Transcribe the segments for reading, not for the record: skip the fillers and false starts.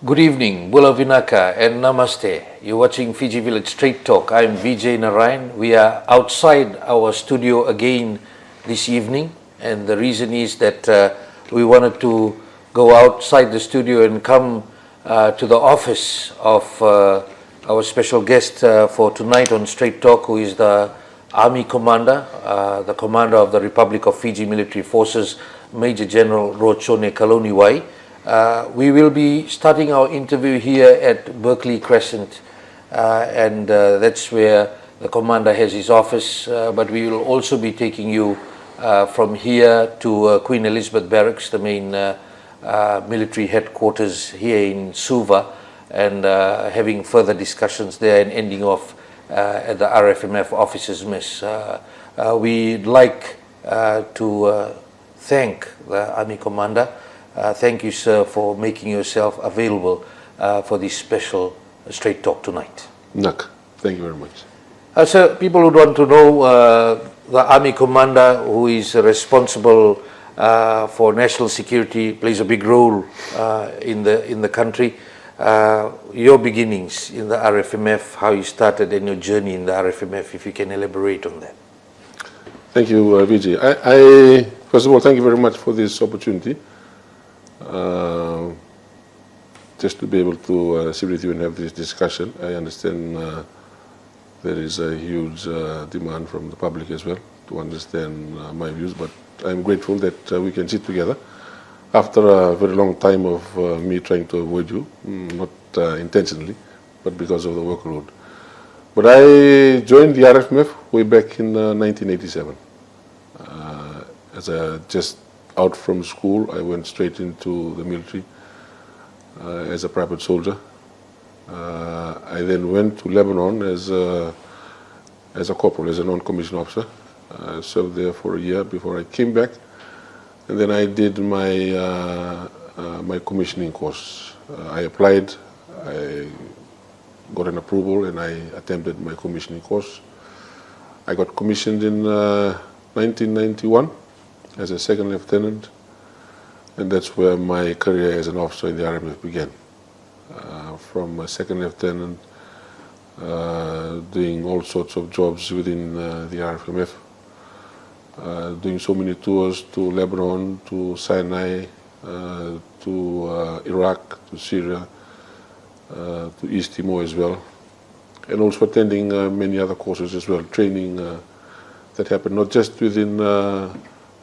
Good evening, Bula Vinaka and Namaste. You're watching Fiji Village Straight Talk. I'm Vijay Narayan. We are outside our studio again this evening, and the reason is that we wanted to go outside the studio and come to the office of our special guest for tonight on Straight Talk, who is the Army Commander, the Commander of the Republic of Fiji Military Forces, Major General Jone Kalouniwai. We will be starting our interview here at Berkeley Crescent, and that's where the commander has his office, but we will also be taking you from here to Queen Elizabeth Barracks, the main military headquarters here in Suva, and having further discussions there and ending off at the RFMF officers' mess. We'd like to thank the Army Commander. Thank you, sir, for making yourself available for this special Straight Talk tonight. Nak, thank you very much. Sir, people would want to know the Army Commander, who is responsible for national security, plays a big role in the country. Your beginnings in the RFMF, how you started and your journey in the RFMF, if you can elaborate on that. Thank you, Vijay. I first of all, thank you very much for this opportunity. Just to be able to sit with you and have this discussion. I understand there is a huge demand from the public as well to understand my views, but I'm grateful that we can sit together after a very long time of me trying to avoid you, not intentionally, but because of the workload. But I joined the RFMF way back in 1987. As a just out from school, I went straight into the military as a private soldier. I then went to Lebanon as a corporal, as a non-commissioned officer. I served there for a year before I came back, and then I did my my commissioning course. I applied, I got an approval, and I attempted my commissioning course. I got commissioned in 1991. As a second lieutenant, and that's where my career as an officer in the RFMF began. From a second lieutenant, doing all sorts of jobs within the RFMF, doing so many tours to Lebanon, to Sinai, to Iraq, to Syria, to East Timor as well, and also attending many other courses as well, training that happened not just within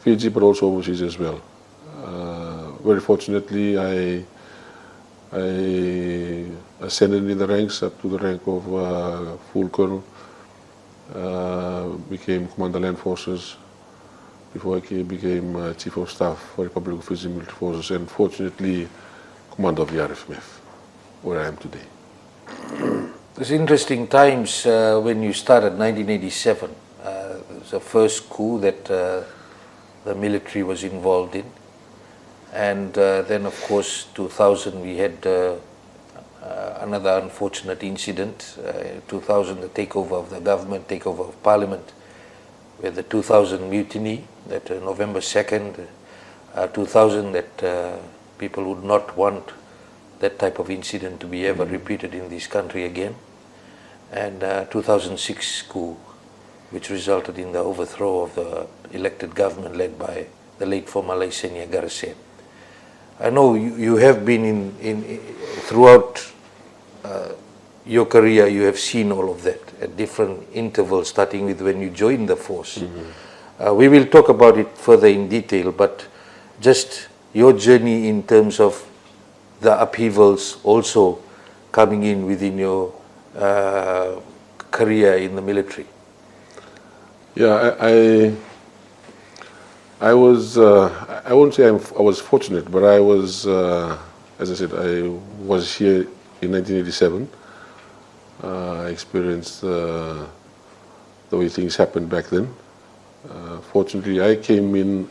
Fiji, but also overseas as well. Very fortunately, I ascended in the ranks up to the rank of full colonel, became Commander Land Forces, before I became Chief of Staff for Republic of Fiji Military Forces, and fortunately, Commander of the RFMF, where I am today. It's interesting times when you started 1987. It was the first coup that the military was involved in, and then of course 2000 we had another unfortunate incident. 2000, the takeover of the government, takeover of parliament, with the 2000 mutiny, that November 2nd, 2000, that people would not want that type of incident to be ever repeated in this country again, and 2006 coup, which resulted in the overthrow of the elected government led by the late former Senior Crescent. I know you have been in throughout your career, you have seen all of that at different intervals, starting with when you joined the force. We will talk about it further in detail, but just your journey in terms of the upheavals also coming in within your career in the military. Yeah, I was, I won't say I was fortunate, but I was, as I said, I was here in 1987. I experienced the way things happened back then. Fortunately, I came in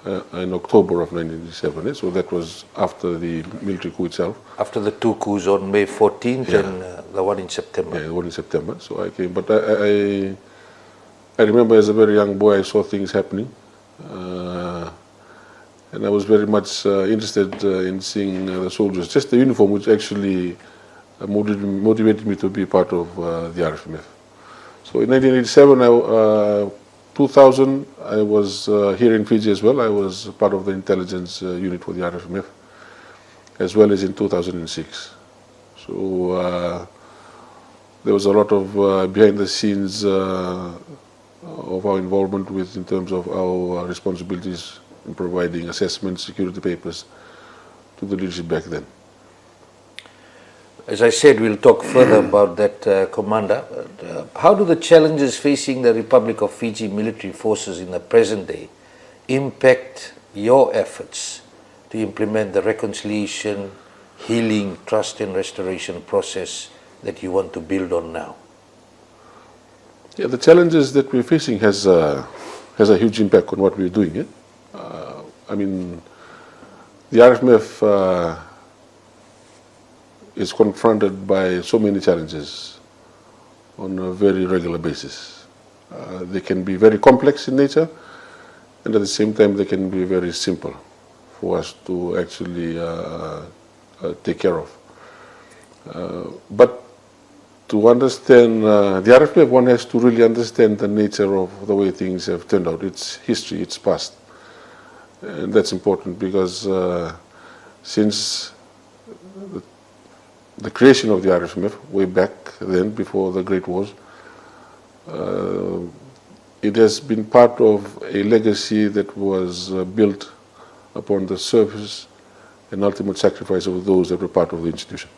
October of 1987, so that was after the military coup itself. After the two coups on May 14th and the one in September. Yeah, the one in September. So I came, but I remember as a very young boy, I saw things happening. And I was very much interested in seeing the soldiers, just the uniform, which actually motivated me to be part of the RFMF. So in 1987, 2000, I was here in Fiji as well. I was part of the intelligence unit for the RFMF, as well as in 2006. So there was a lot of behind the scenes of our involvement in terms of our responsibilities in providing assessments, security papers to the leadership back then. As I said, we'll talk further about that, Commander. How do the challenges facing the Republic of Fiji military forces in the present day impact your efforts to implement the reconciliation, healing, trust and restoration process that you want to build on now? Yeah, the challenges that we're facing has a huge impact on what we're doing. I mean, the RFMF is confronted by so many challenges on a very regular basis. They can be very complex in nature, and at the same time they can be very simple for us to actually take care of. But to understand the RFMF, one has to really understand the nature of the way things have turned out, its history, its past. And that's important because since the creation of the RFMF, way back then, before the Great Wars, it has been part of a legacy that was built upon the service and ultimate sacrifice of those that were part of the institution.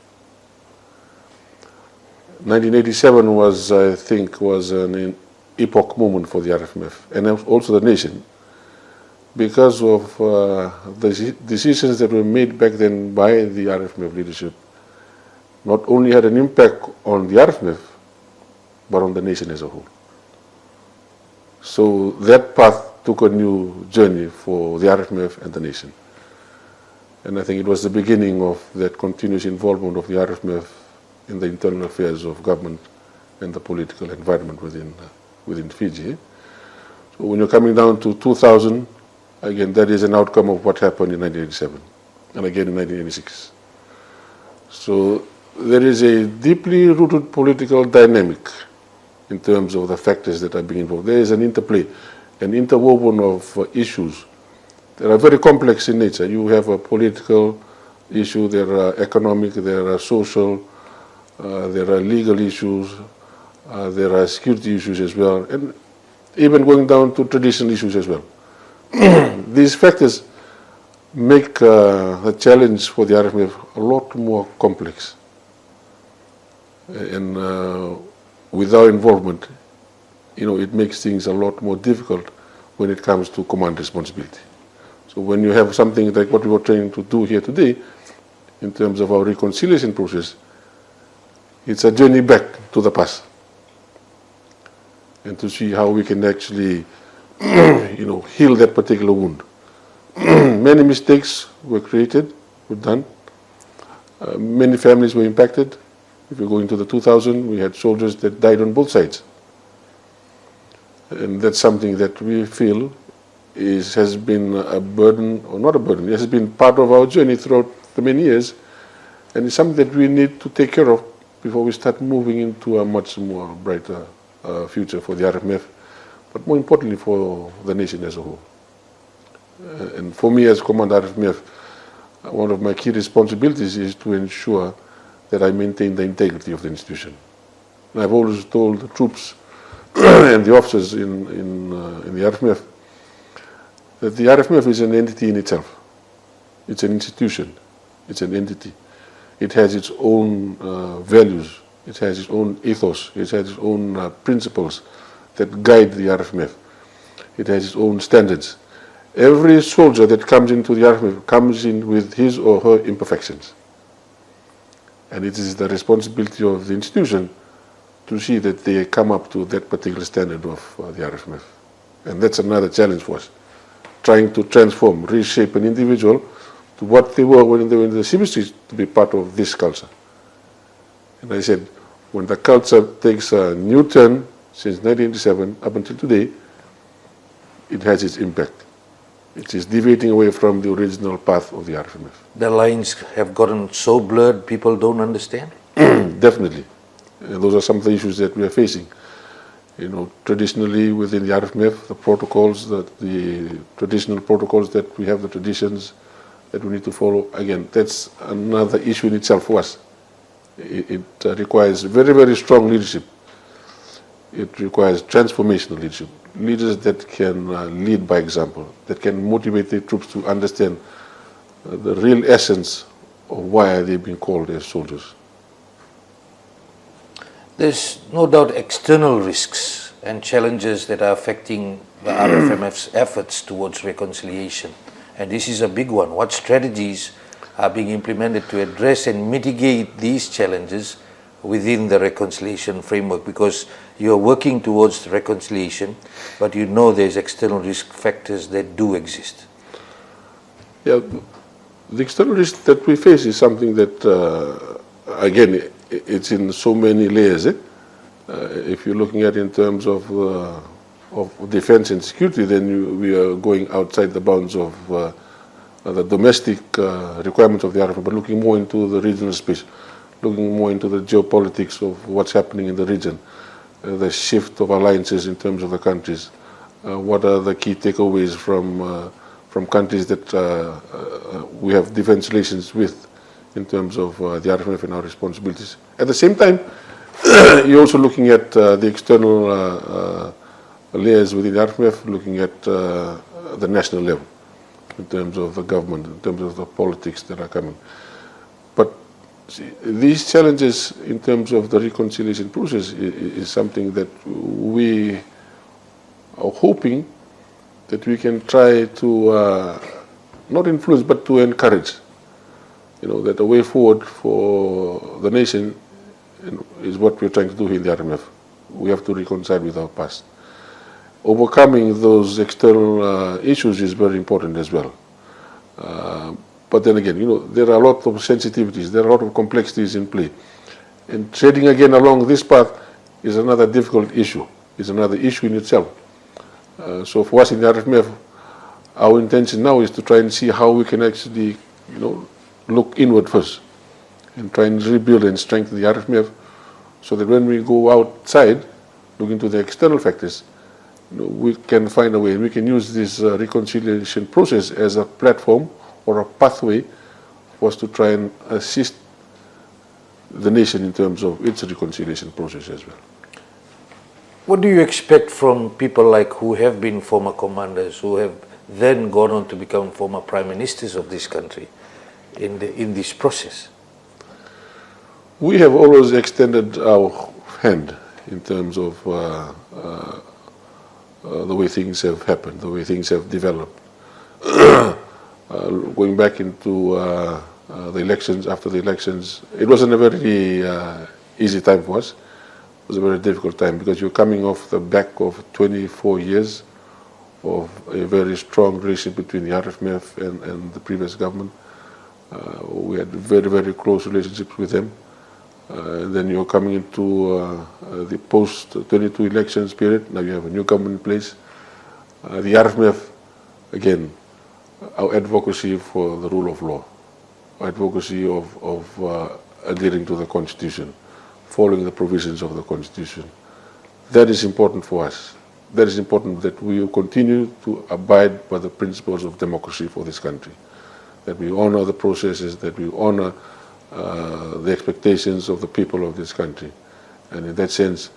1987 was, I think, was an epoch moment for the RFMF and also the nation, because of the decisions that were made back then by the RFMF leadership. Not only had an impact on the RFMF, but on the nation as a whole. So that path took a new journey for the RFMF and the nation. And I think it was the beginning of that continuous involvement of the RFMF in the internal affairs of government and the political environment within Fiji. So when you're coming down to 2000, again, that is an outcome of what happened in 1987 and again in 1986. So there is a deeply rooted political dynamic in terms of the factors that are being involved. There is an interplay, an interwoven of issues that are very complex in nature. You have a political issue, there are economic, there are social, there are legal issues, there are security issues as well, and even going down to traditional issues as well. These factors make the challenge for the RFMF a lot more complex. And with our involvement, it makes things a lot more difficult when it comes to command responsibility. So when you have something like what we were trying to do here today, in terms of our reconciliation process, it's a journey back to the past. And to see how we can actually, heal that particular wound. Many mistakes were created, were done. Many families were impacted. If you go into the 2000, we had soldiers that died on both sides. And that's something that we feel has been a burden, or not a burden, it has been part of our journey throughout the many years, and it's something that we need to take care of before we start moving into a much more brighter future for the RFMF, but more importantly for the nation as a whole. And for me as Commander RFMF, one of my key responsibilities is to ensure that I maintain the integrity of the institution. And I've always told the troops and the officers in the RFMF that the RFMF is an entity in itself. It's an institution. It's an entity. It has its own values. It has its own ethos. It has its own principles that guide the RFMF. It has its own standards. Every soldier that comes into the RFMF comes in with his or her imperfections. And it is the responsibility of the institution to see that they come up to that particular standard of the RFMF. And that's another challenge for us, trying to transform, reshape an individual to what they were when they were in the civil streets to be part of this culture. And I said, when the culture takes a new turn since 1987 up until today, it has its impact. It is deviating away from the original path of the RFMF. The lines have gotten so blurred, people don't understand? Definitely. Those are some of the issues that we are facing. You know, traditionally within the RFMF, the protocols, the traditional protocols that we have, the traditions that we need to follow, again, that's another issue in itself for us. It requires very, very strong leadership. It requires transformational leadership. Leaders that can lead by example, that can motivate their troops to understand the real essence of why they've been called as soldiers. There's no doubt external risks and challenges that are affecting the RFMF's efforts towards reconciliation. And this is a big one. What strategies are being implemented to address and mitigate these challenges within the reconciliation framework? Because you're working towards reconciliation, but you know there's external risk factors that do exist. Yeah, the external risk that we face is something that, again, it's in so many layers. If you're looking at it in terms of defense and security, then we are going outside the bounds of the domestic requirements of the RFMF, but looking more into the regional space, looking more into the geopolitics of what's happening in the region, the shift of alliances in terms of the countries. What are the key takeaways from countries that we have defense relations with in terms of the RFMF and our responsibilities. At the same time, you're also looking at the external layers within the RFMF, looking at the national level in terms of the government, in terms of the politics that are coming. But these challenges in terms of the reconciliation process is something that we are hoping that we can try to not influence but to encourage. You know, that the way forward for the nation is what we're trying to do here in the RFMF. We have to reconcile with our past. Overcoming those external issues is very important as well. But then again, you know, there are a lot of sensitivities, there are a lot of complexities in play. And treading again along this path is another difficult issue, is another issue in itself. So for us in the RFMF, our intention now is to try and see how we can actually, you know, look inward first and try and rebuild and strengthen the RFMF so that when we go outside, look into the external factors, you know, we can find a way, we can use this reconciliation process as a platform or a pathway for us to try and assist the nation in terms of its reconciliation process as well. What do you expect from people like who have been former commanders, who have then gone on to become former prime ministers of this country in this process? We have always extended our hand in terms of the way things have happened, the way things have developed. Going back into the elections, after the elections, it wasn't a very easy time for us. It was a very difficult time because you're coming off the back of 24 years of a very strong relationship between the RFMF and the previous government. We had very, very close relationships with them. Then you're coming into the post-22 elections period. Now you have a new government in place. The RFMF, again, our advocacy for the rule of law, our advocacy of adhering to the Constitution, following the provisions of the Constitution. That is important for us. That is important that we continue to abide by the principles of democracy for this country, that we honor the processes, that we honor the expectations of the people of this country. And in that sense,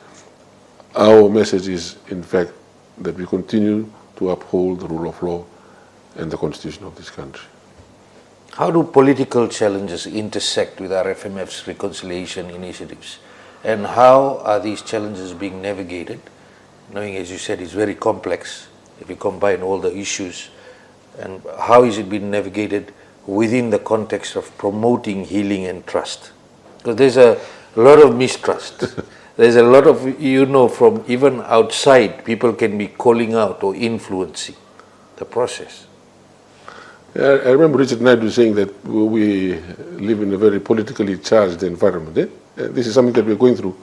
our message is, in fact, that we continue to uphold the rule of law and the Constitution of this country. How do political challenges intersect with RFMF's reconciliation initiatives? And how are these challenges being navigated? Knowing, as you said, it's very complex if you combine all the issues. And how is it being navigated within the context of promoting healing and trust? Because there's a lot of mistrust. There's a lot of, you know, from even outside, people can be calling out or influencing the process. I remember Richard Naidu saying that we live in a very politically charged environment. This is something that we're going through.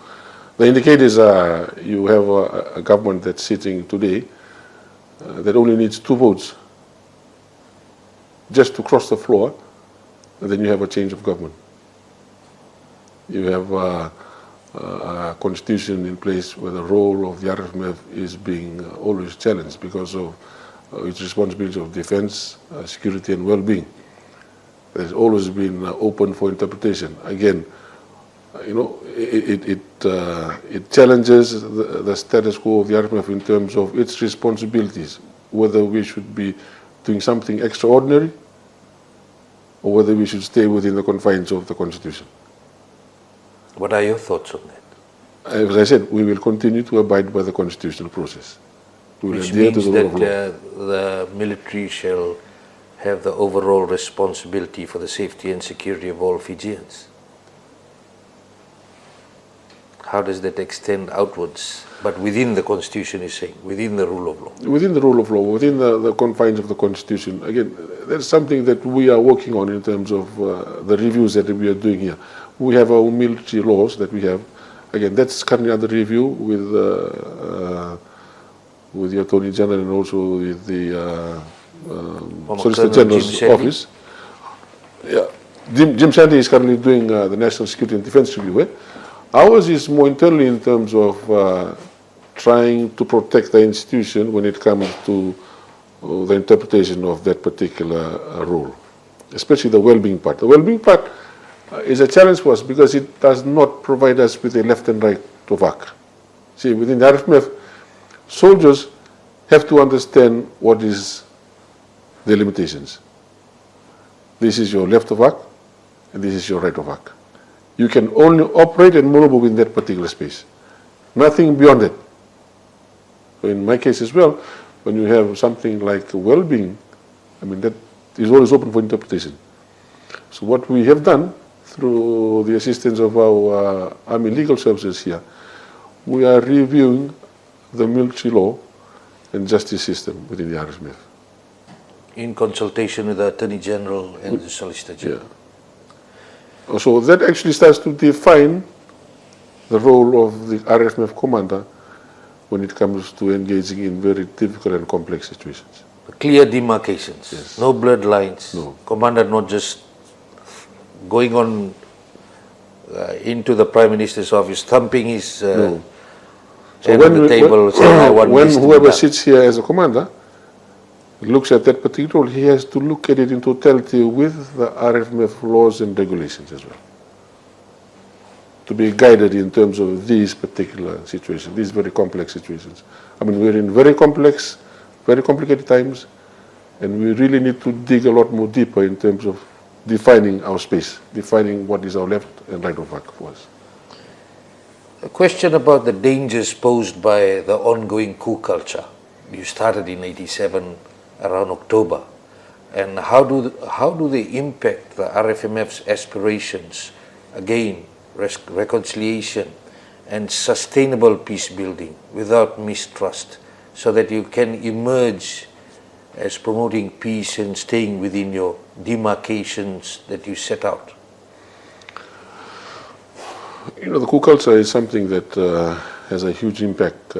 The indicators are you have a government that's sitting today that only needs 2 votes just to cross the floor, and then you have a change of government. You have a constitution in place where the role of the RFMF is being always challenged because of its responsibility of defense, security and well-being. It's always been open for interpretation. Again, it challenges the status quo of the RFMF in terms of its responsibilities, whether we should be doing something extraordinary or whether we should stay within the confines of the Constitution. What are your thoughts on that? As I said, we will continue to abide by the constitutional process. We will Which adhere to means the rule of law. that the military shall have the overall responsibility for the safety and security of all Fijians. How does that extend outwards? But within the Constitution, is saying, within the rule of law. Within the rule of law, within the confines of the Constitution. Again, that's something that we are working on in terms of the reviews that we are doing here. We have our military laws that we have. Again, that's currently under review with the Attorney General and also with the Solicitor General's office. Yeah, Jim Sandy is currently doing the National Security and Defense Review. Ours is more internally in terms of trying to protect the institution when it comes to the interpretation of that particular rule, especially the well-being part. The well-being part is a challenge for us because it does not provide us with a left and right to work. See, within the RFMF, soldiers have to understand what is the limitations. This is your left of work and this is your right of work. You can only operate and maneuver within that particular space. Nothing beyond it. So in my case as well, when you have something like well-being, that is always open for interpretation. So what we have done through the assistance of our Army Legal Services here, we are reviewing the military law and justice system within the RFMF. In consultation with the Attorney General and the Solicitor General. Yeah. So that actually starts to define the role of the RFMF commander when it comes to engaging in very difficult and complex situations. Clear demarcations, yes. No blurred lines. No. Commander not just going on into the Prime Minister's office, thumping his no. head on the table, saying, I want when this to be whoever done. sits here as a commander looks at that particular role, he has to look at it in totality with the RFMF laws and regulations as well, to be guided in terms of these particular situations, these very complex situations. We're in very complex, very complicated times, and we really need to dig a lot more deeper in terms of defining our space, defining what is our left and right of work for us. A question about the dangers posed by the ongoing coup culture. You started in '87, around October, and how do they impact the RFMF's aspirations, again, reconciliation and sustainable peace building without mistrust, so that you can emerge as promoting peace and staying within your demarcations that you set out? The coup culture is something that has a huge impact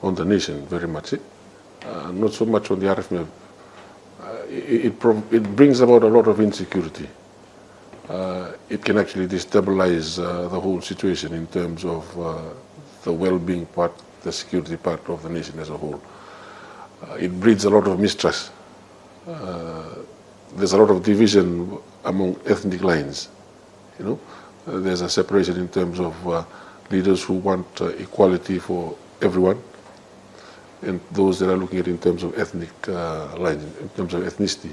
on the nation, very much. Not so much on the RFMF. It brings about a lot of insecurity. It can actually destabilize the whole situation in terms of the well-being part, the security part of the nation as a whole. It breeds a lot of mistrust. There's a lot of division among ethnic lines. There's a separation in terms of leaders who want equality for everyone, and those that are looking at it in terms of ethnic lines, in terms of ethnicity.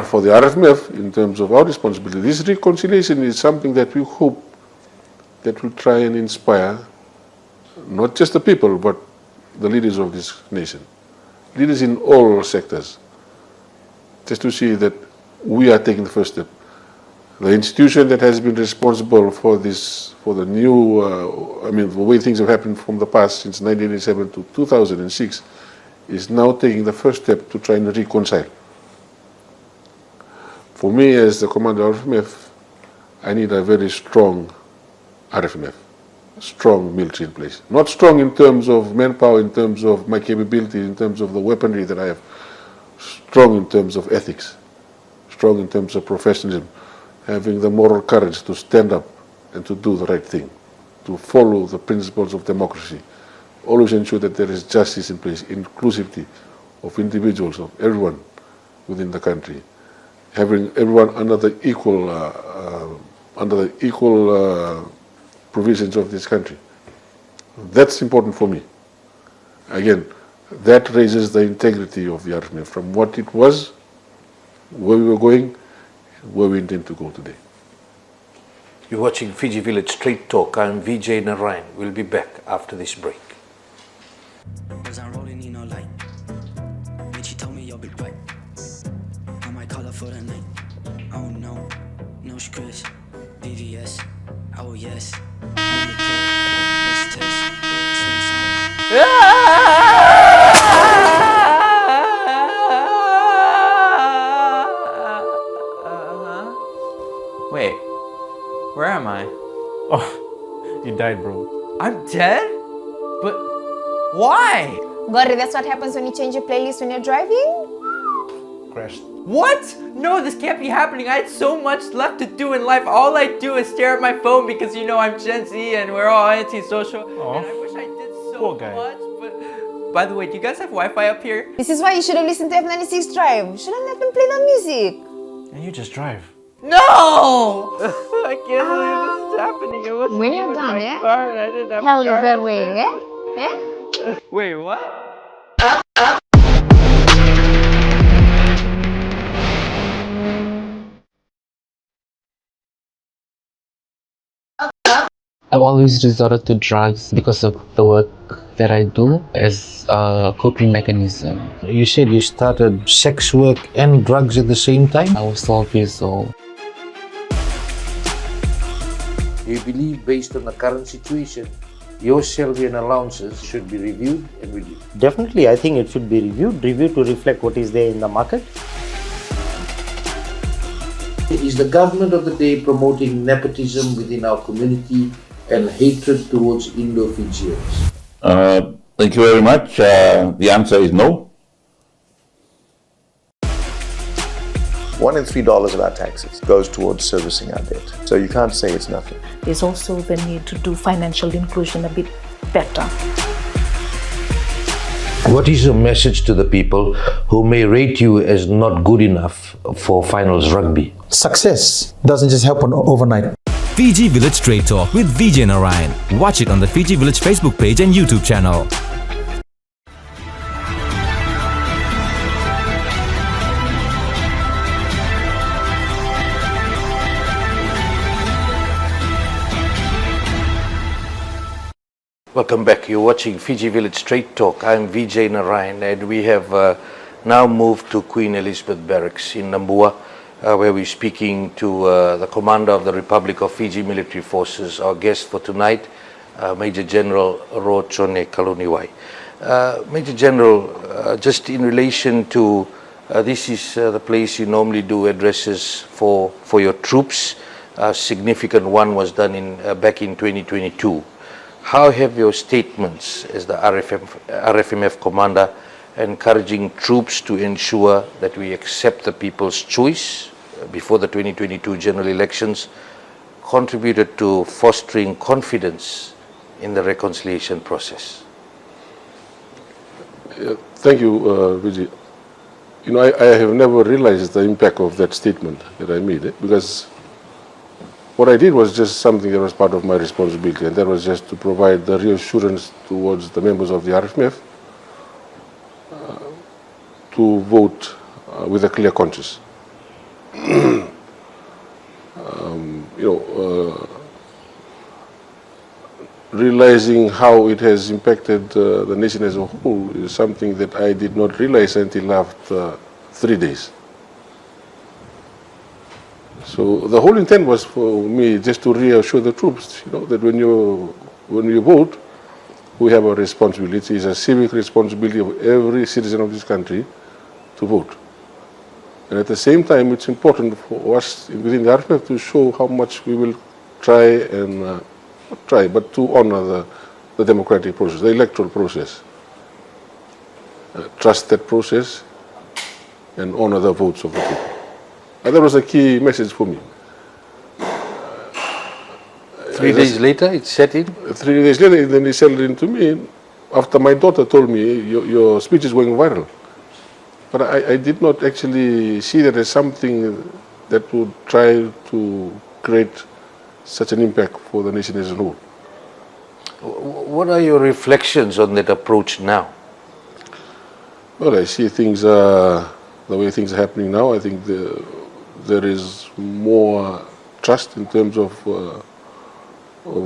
For the RFMF, in terms of our responsibility, this reconciliation is something that we hope that will try and inspire not just the people, but the leaders of this nation, leaders in all sectors, just to see that we are taking the first step. The institution that has been responsible for this, for the new, the way things have happened from the past since 1987 to 2006, is now taking the first step to try and reconcile. For me, as the commander of RFMF, I need a very strong RFMF, strong military in place. Not strong in terms of manpower, in terms of my capability, in terms of the weaponry that I have. strong in terms of ethics, strong in terms of professionalism, having the moral courage to stand up and to do the right thing, to follow the principles of democracy, always ensure that there is justice in place, inclusivity of individuals, of everyone within the country, having everyone under the equal provisions of this country. That's important for me. Again, that raises the integrity of the RFMF from what it was, where we were going, where we intend to go today. You're watching Fiji Village Straight Talk. I'm Vijay Narayan. We'll be back after this break. Was I rolling in no light? When she told me you'll be right, I might call her for the night. Oh no, no stress. BVS, oh yes. Only kill, let's test. Swing Wait, where am I? Oh, you died, bro. I'm dead? But why? Gordy, that's what happens when you change your playlist when you're driving? Crashed. What? No, this can't be happening. I had so much left to do in life. All I do is stare at my phone because you know I'm Gen Z and we're all anti-social. Oh, and I wish I did so poor guy. much. But by the way, do you guys have Wi-Fi up here? This is why you should have listened to F96 Drive. Shouldn't let them play the music. And you just drive. No! I can't believe this is happening. It wasn't When even you're done, my yeah? car and I didn't have Hell, you're car. very way, eh? Wait, what? I've always resorted to drugs because of the work that I do as a coping mechanism. You said you started sex work and drugs at the same time? I was 12 years old. Do you believe, based on the current situation, your salary and allowances should be reviewed and reduced? Definitely, I think it should be reviewed to reflect what is there in the market. Is the government of the day promoting nepotism within our community and hatred towards Indo-Fijians? Thank you very much. The answer is no. $1 in $3 of our taxes goes towards servicing our debt. So you can't say it's nothing. There's also the need to do financial inclusion a bit better. What is your message to the people who may rate you as not good enough for finals rugby? Success doesn't just happen overnight. Fiji Village Straight Talk with Vijay Narayan. Watch it on the Fiji Village Facebook page and YouTube channel. Welcome back. You're watching Fiji Village Straight Talk. I'm Vijay Narayan, and we have now moved to Queen Elizabeth Barracks in Nambour, where we're speaking to the Commander of the Republic of Fiji Military Forces. Our guest for tonight, Major General Jone Kalouniwai. Major General, just in relation to this is the place you normally do addresses for your troops. A significant one was done back in 2022. How have your statements as the RFMF commander encouraging troops to ensure that we accept the people's choice before the 2022 general elections contributed to fostering confidence in the reconciliation process? Thank you, Vijay. You know, I have never realized the impact of that statement that I made, because what I did was just something that was part of my responsibility, and that was just to provide the reassurance towards the members of the RFMF to vote with a clear conscience. Realizing how it has impacted the nation as a whole is something that I did not realize until after 3 days. So the whole intent was for me just to reassure the troops, that when you vote, we have a responsibility. It's a civic responsibility of every citizen of this country to vote. And at the same time, it's important for us within the RFMF to show how much we will try and not try, but to honor the democratic process, the electoral process. Trust that process, and honor the votes of the people. And that was a key message for me. 3 days later, it set in? 3 days later, then he settled into me after my daughter told me, your speech is going viral. But I did not actually see that as something that would try to create such an impact for the nation as a whole. What are your reflections on that approach now? Well, I see things, the way things are happening now. I think there is more trust in terms of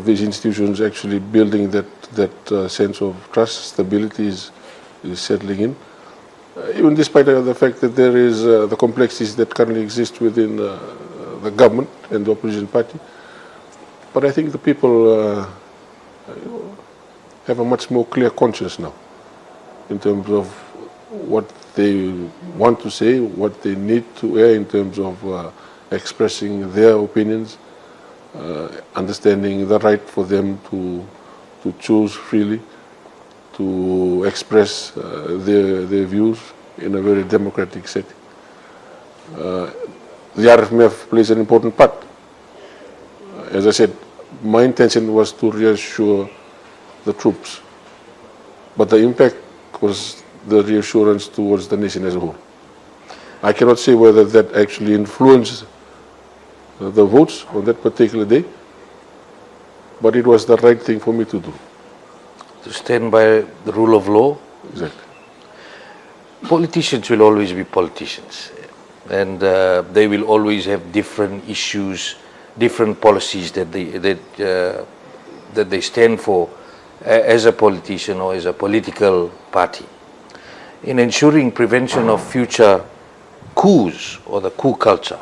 these institutions actually building that sense of trust. Stability is settling in. Even despite the fact that there is the complexities that currently exist within the government and the opposition party. But I think the people have a much more clear conscience now in terms of what they want to say, what they need to air in terms of expressing their opinions, understanding the right for them to choose freely, to express their views in a very democratic setting. The RFMF plays an important part. As I said, my intention was to reassure the troops, but the impact was the reassurance towards the nation as a whole. I cannot say whether that actually influenced the votes on that particular day, but it was the right thing for me to do. To stand by the rule of law? Exactly. Politicians will always be politicians, and they will always have different issues, different policies that they stand for as a politician or as a political party. In ensuring prevention of future coups or the coup culture,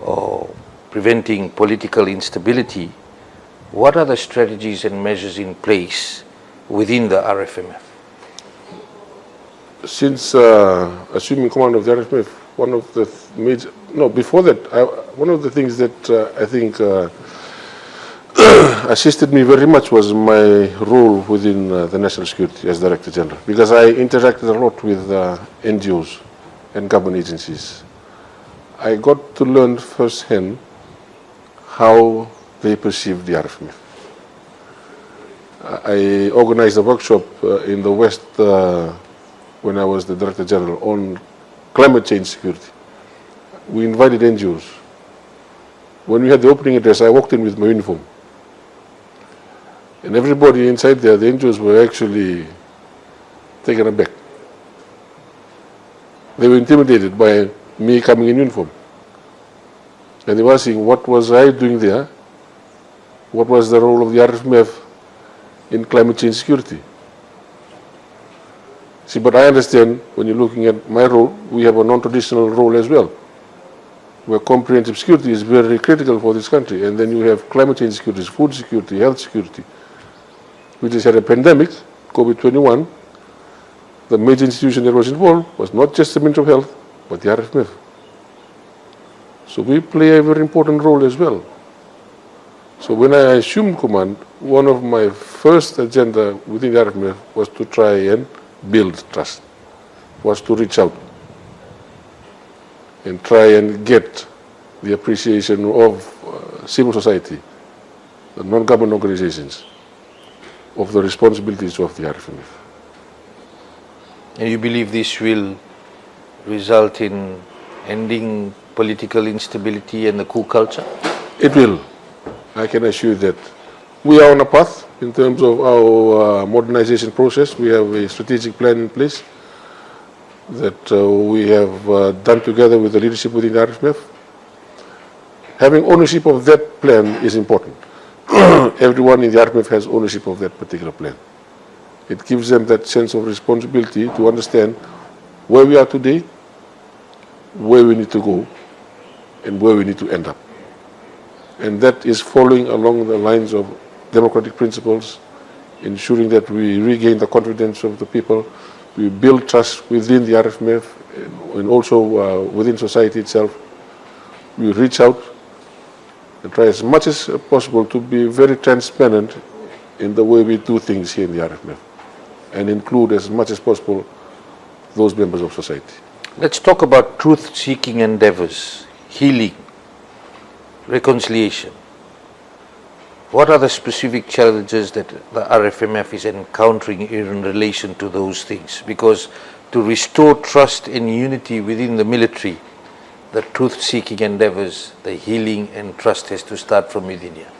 or preventing political instability, what are the strategies and measures in place within the RFMF? Since assuming command of the RFMF, one of the major, no, before that, one of the things that I think assisted me very much was my role within the National Security as Director General, because I interacted a lot with NGOs and government agencies. I got to learn firsthand how they perceive the RFMF. I organized a workshop in the West when I was the Director General on climate change security. We invited NGOs. When we had the opening address, I walked in with my uniform. And everybody inside there, the NGOs were actually taken aback. They were intimidated by me coming in uniform. And they were asking, what was I doing there? What was the role of the RFMF in climate change security? See, but I understand when you're looking at my role, we have a non-traditional role as well, where comprehensive security is very critical for this country. And then you have climate change security, food security, health security. We just had a pandemic, COVID-21. The major institution that was involved was not just the Ministry of Health, but the RFMF. So we play a very important role as well. So when I assumed command, one of my first agenda within the RFMF was to try and build trust, was to reach out and try and get the appreciation of civil society, the non-government organizations, of the responsibilities of the RFMF. And you believe this will result in ending political instability and the coup culture? It will. I can assure you that. We are on a path in terms of our modernization process. We have a strategic plan in place that we have done together with the leadership within the RFMF. Having ownership of that plan is important. Everyone in the RFMF has ownership of that particular plan. It gives them that sense of responsibility to understand where we are today, where we need to go, and where we need to end up. And that is following along the lines of democratic principles, ensuring that we regain the confidence of the people, we build trust within the RFMF and also within society itself. We reach out and try as much as possible to be very transparent in the way we do things here in the RFMF and include as much as possible those members of society. Let's talk about truth-seeking endeavors, healing, reconciliation. What are the specific challenges that the RFMF is encountering in relation to those things? Because to restore trust and unity within the military, the truth-seeking endeavors, the healing and trust has to start from within here.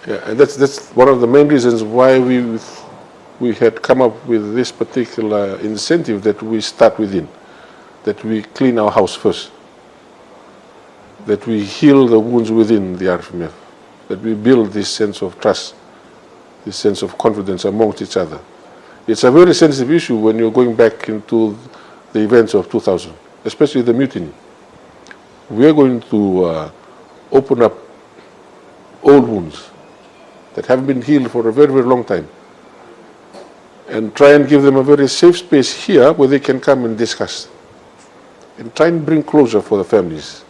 Yeah, and that's one of the main reasons why we had come up with this particular incentive that we start within, that we clean our house first, that we heal the wounds within the RFMF, that we build this sense of trust, this sense of confidence amongst each other. It's a very sensitive issue when you're going back into the events of 2000, especially the mutiny. We are going to open up old wounds that haven't been healed for a very, very long time, and try and give them a very safe space here where they can come and discuss, and try and bring closure for the families,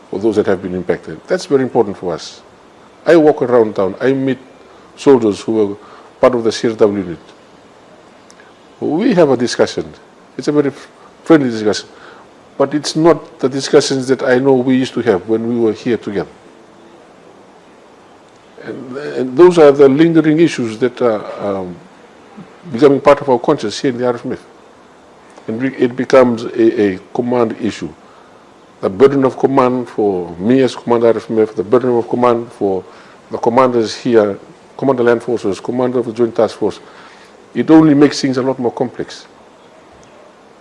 for those that have been impacted. That's very important for us. I walk around town, I meet soldiers who are part of the CRW unit. We have a discussion. It's a very friendly discussion, but it's not the discussions that I know we used to have when we were here together. And those are the lingering issues that are becoming part of our conscience here in the RFMF. And it becomes a command issue. The burden of command for me as Commander RFMF, the burden of command for the commanders here, Commander Land Forces, Commander of the Joint Task Force, it only makes things a lot more complex.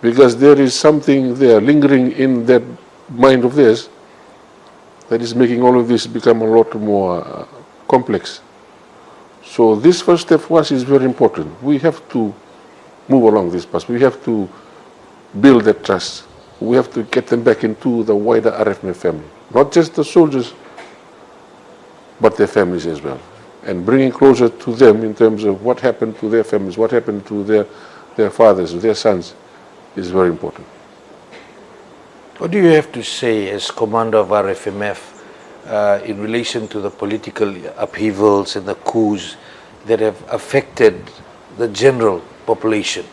Because there is something there lingering in that mind of theirs that is making all of this become a lot more complex. So this first step for us is very important. We have to move along this path. We have to build that trust. We have to get them back into the wider RFMF family. Not just the soldiers, but their families as well. And bringing closer to them in terms of what happened to their families, what happened to their fathers, their sons, is very important. What do you have to say as Commander of RFMF in relation to the political upheavals and the coups that have affected the general population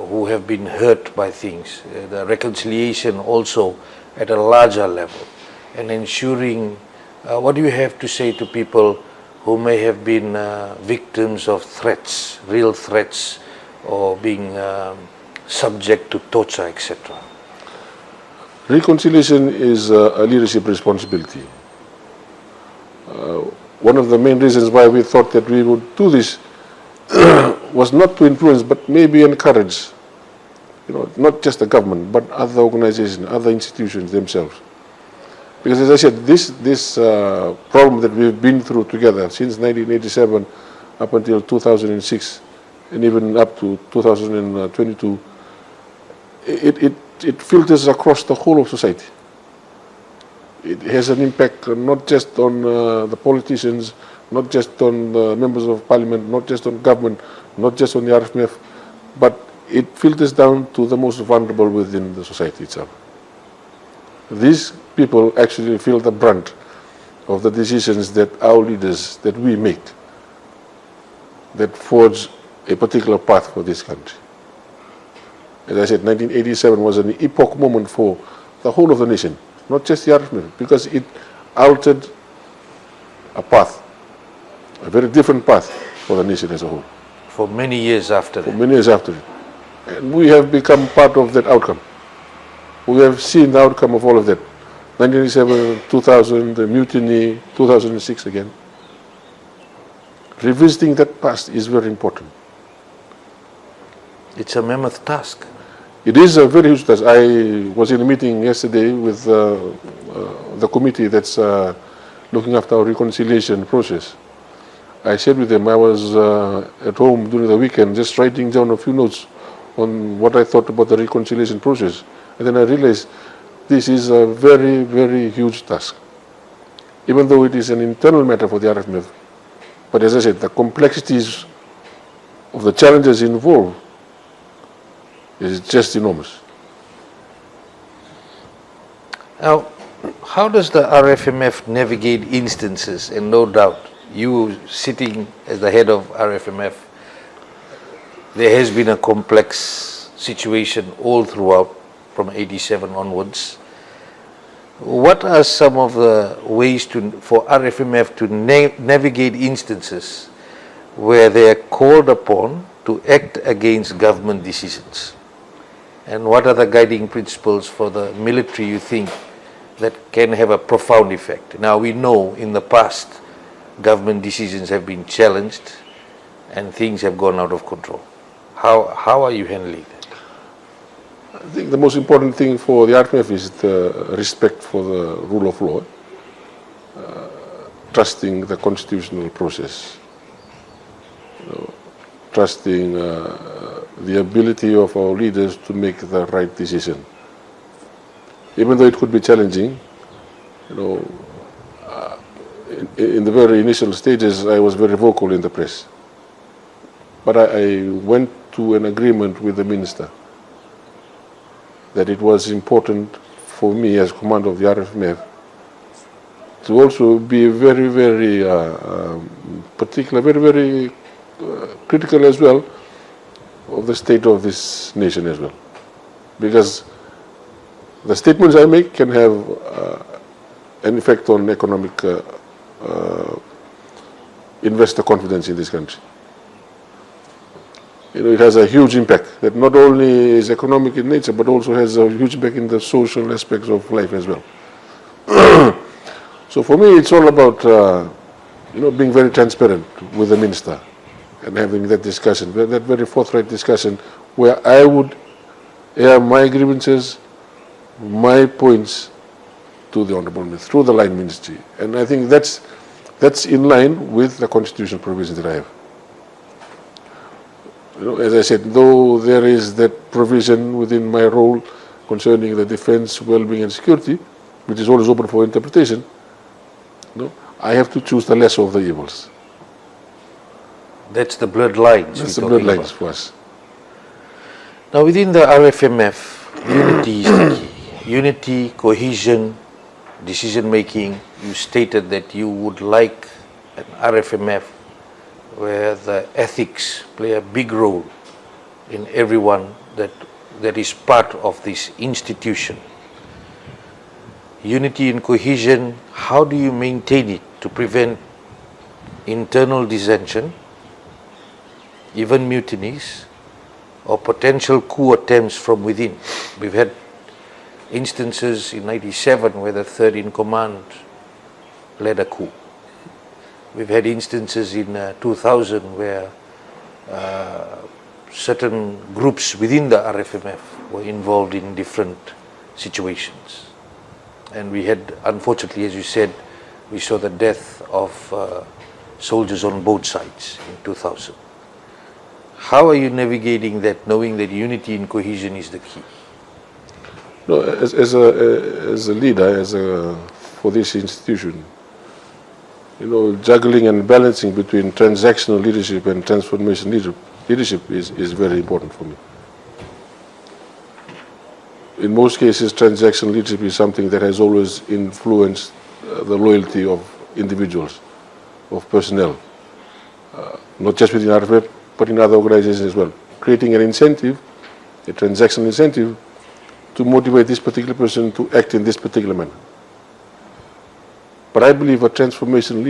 who have been hurt by things, the reconciliation also at a larger level, and ensuring, what do you have to say to people who may have been victims of threats, real threats, or being subject to torture, etc.? Reconciliation is a leadership responsibility. One of the main reasons why we thought that we would do this was not to influence, but maybe encourage, not just the government, but other organizations, other institutions themselves. Because as I said, this problem that we've been through together since 1987 up until 2006, and even up to 2022, it filters across the whole of society. It has an impact not just on the politicians, not just on the members of parliament, not just on government, not just on the RFMF, but it filters down to the most vulnerable within the society itself. These people actually feel the brunt of the decisions that our leaders, that we make, that forge a particular path for this country. As I said, 1987 was an epoch moment for the whole of the nation, not just the RFMF, because it altered a path, a very different path for the nation as a whole. For many years after that. For many years after it. And we have become part of that outcome. We have seen the outcome of all of that. 1987, 2000, the mutiny, 2006 again. Revisiting that past is very important. It's a mammoth task. It is a very huge task. I was in a meeting yesterday with the committee that's looking after our reconciliation process. I shared with them, I was at home during the weekend just writing down a few notes on what I thought about the reconciliation process. And then I realized this is a very, very huge task. Even though it is an internal matter for the RFMF. But as I said, the complexities of the challenges involved is just enormous. Now, how does the RFMF navigate instances, and no doubt you sitting as the head of RFMF, there has been a complex situation all throughout from 87 onwards. What are some of the ways for RFMF to navigate instances where they are called upon to act against government decisions? And what are the guiding principles for the military you think that can have a profound effect? Now we know in the past government decisions have been challenged and things have gone out of control. How are you handling that? I think the most important thing for the RFMF is the respect for the rule of law, trusting the constitutional process, trusting the ability of our leaders to make the right decision. Even though it could be challenging, in the very initial stages I was very vocal in the press. But I went to an agreement with the minister that it was important for me as commander of the RFMF to also be very, very particular, very, very critical as well of the state of this nation as well. Because the statements I make can have an effect on economic investor confidence in this country. It has a huge impact that not only is economic in nature, but also has a huge impact in the social aspects of life as well. So for me, it's all about being very transparent with the minister and having that discussion, that very forthright discussion, where I would air my grievances, my points to the Honourable Minister, through the line ministry. And I think that's in line with the constitutional provisions that I have. As I said, though there is that provision within my role concerning the defence, well-being and security, which is always open for interpretation, I have to choose the lesser of the evils. That's the blurred lines. That's the blurred lines for us. Now within the RFMF, unity is the key. Unity, cohesion, decision making. You stated that you would like an RFMF where the ethics play a big role in everyone that is part of this institution. Unity and cohesion, how do you maintain it to prevent internal dissension, even mutinies, or potential coup attempts from within? We've had instances in 97 where the third in command led a coup. We've had instances in 2000 where certain groups within the RFMF were involved in different situations. And we had, unfortunately, as you said, we saw the death of soldiers on both sides in 2000. How are you navigating that, knowing that unity and cohesion is the key? No, as a leader, for this institution, juggling and balancing between transactional leadership and transformational leadership is very important for me. In most cases, transactional leadership is something that has always influenced the loyalty of individuals, of personnel, not just within RFMF, but in other organizations as well. Creating an incentive, a transactional incentive, to motivate this particular person to act in this particular manner. But I believe a transformational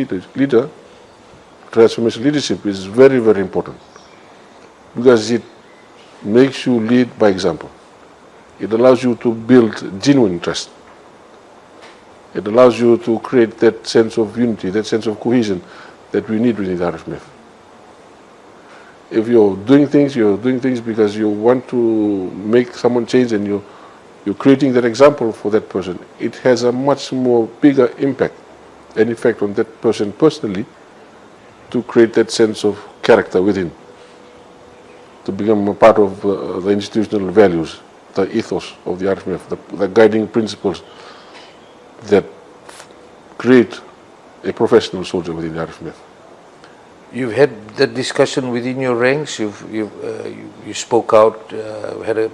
transformational leadership is very, very important because it makes you lead by example. It allows you to build genuine trust. It allows you to create that sense of unity, that sense of cohesion that we need within the RFMF. If you're doing things because you want to make someone change and you're creating that example for that person, it has a much more bigger impact and effect on that person personally to create that sense of character within, to become a part of the institutional values, the ethos of the RFMF, the guiding principles that create a professional soldier within the RFMF. You've had that discussion within your ranks. You spoke out, had a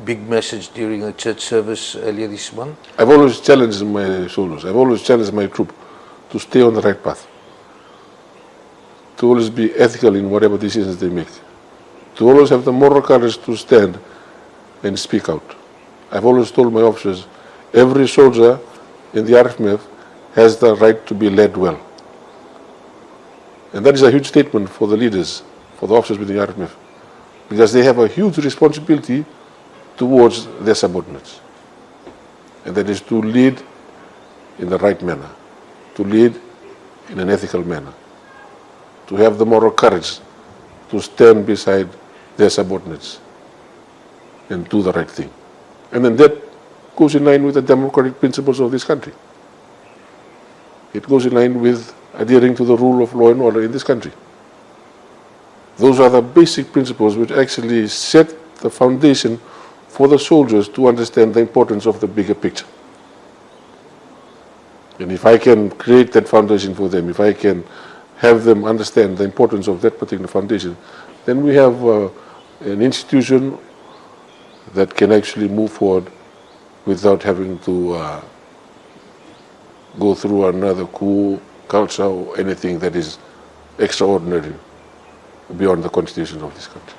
big message during a church service earlier this month. I've always challenged my soldiers. I've always challenged my troop to stay on the right path, to always be ethical in whatever decisions they make, to always have the moral courage to stand and speak out. I've always told my officers, every soldier in the RFMF has the right to be led well. And that is a huge statement for the leaders, for the officers within the RFMF, because they have a huge responsibility towards their subordinates. And that is to lead in the right manner, to lead in an ethical manner, to have the moral courage to stand beside their subordinates and do the right thing. And then that goes in line with the democratic principles of this country. It goes in line with adhering to the rule of law and order in this country. Those are the basic principles which actually set the foundation for the soldiers to understand the importance of the bigger picture. And if I can create that foundation for them, if I can have them understand the importance of that particular foundation, then we have an institution that can actually move forward without having to go through another coup culture or anything that is extraordinary beyond the constitution of this country.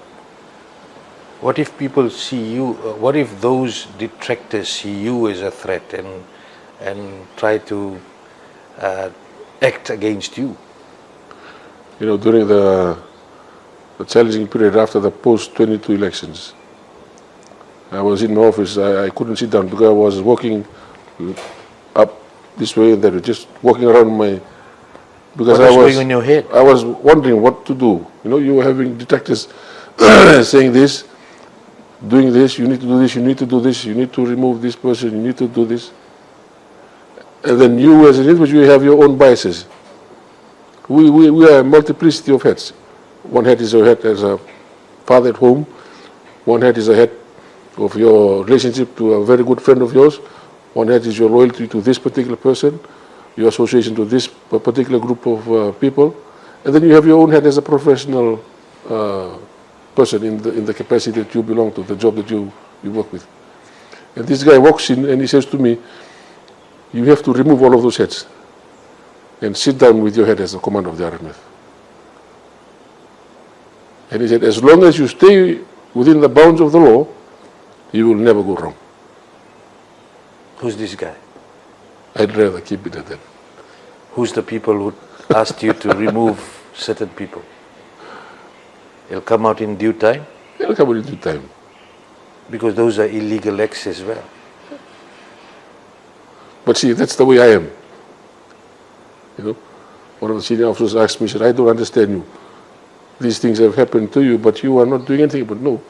What if people see you, what if those detractors see you as a threat and try to act against you? You know, during the challenging period after the post-22 elections, I was in my office, I couldn't sit down because I was walking up this way and that way, just walking around my... Because what was going on in your head? I was wondering what to do. You know, you were having detractors saying this, doing this, you need to do this, you need to do this, you need to remove this person, you need to do this. And then you as an individual, you have your own biases. We are a multiplicity of heads. One head is a head as a father at home, one head is a head of your relationship to a very good friend of yours, one head is your loyalty to this particular person, your association to this particular group of people, and then you have your own head as a professional person in the capacity that you belong to, the job that you work with. And this guy walks in and he says to me, you have to remove all of those heads and sit down with your head as the commander of the RFMF. And he said, as long as you stay within the bounds of the law, you will never go wrong. Who's this guy? I'd rather keep it at that. Who's the people who asked you to remove certain people? It'll come out in due time? It'll come out in due time. Because those are illegal acts as well. But see, that's the way I am. You know, one of the senior officers asked me, he said, I don't understand you. These things have happened to you, but you are not doing anything. But no,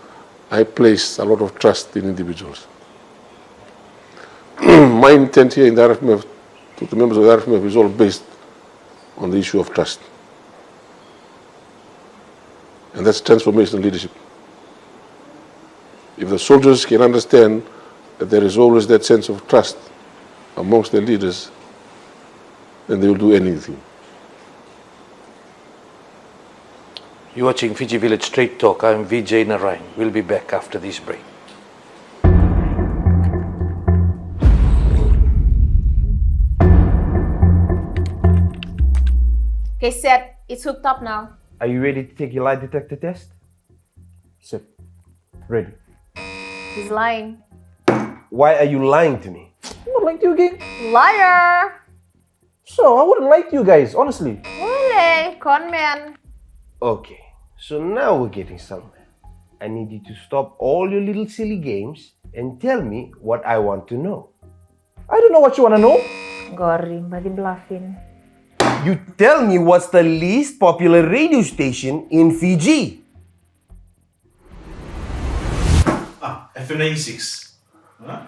I place a lot of trust in individuals. My intent here in the RFMF, to the members of the RFMF, is all based on the issue of trust. And that's transformational leadership. If the soldiers can understand that there is always that sense of trust amongst their leaders, then they will do anything. You're watching Fiji Village Straight Talk. I'm Vijay Narayan. We'll be back after this break. Okay, set. It's hooked up now. Are you ready to take your lie detector test? Sit. Ready. He's lying. Why are you lying to me? I'm not lying to you again. Liar! So, I wouldn't lie to you guys, honestly. Really? Con man. Okay, so now we're getting somewhere. I need you to stop all your little silly games and tell me what I want to know. I don't know what you want to know. Gory, body bluffing. You tell me what's the least popular radio station in Fiji? FM 96. Huh?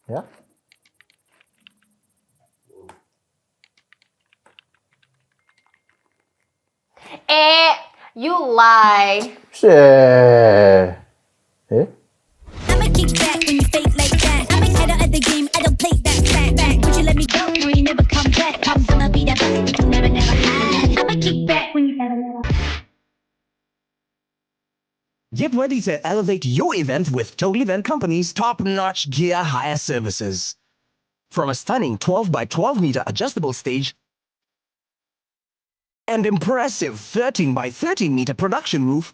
Yeah? You lie. Share. Eh? I'ma kick back when you fake like that. I'm a head out of the game, I don't play that back. Would you let me go? No, you never come back. I'm gonna be that best, you never had. I'ma kick back when you never. Get ready to elevate your event with Total Event Company's top-notch gear hire services. From a stunning 12 by 12 meter adjustable stage and impressive 13 by 13 meter production roof,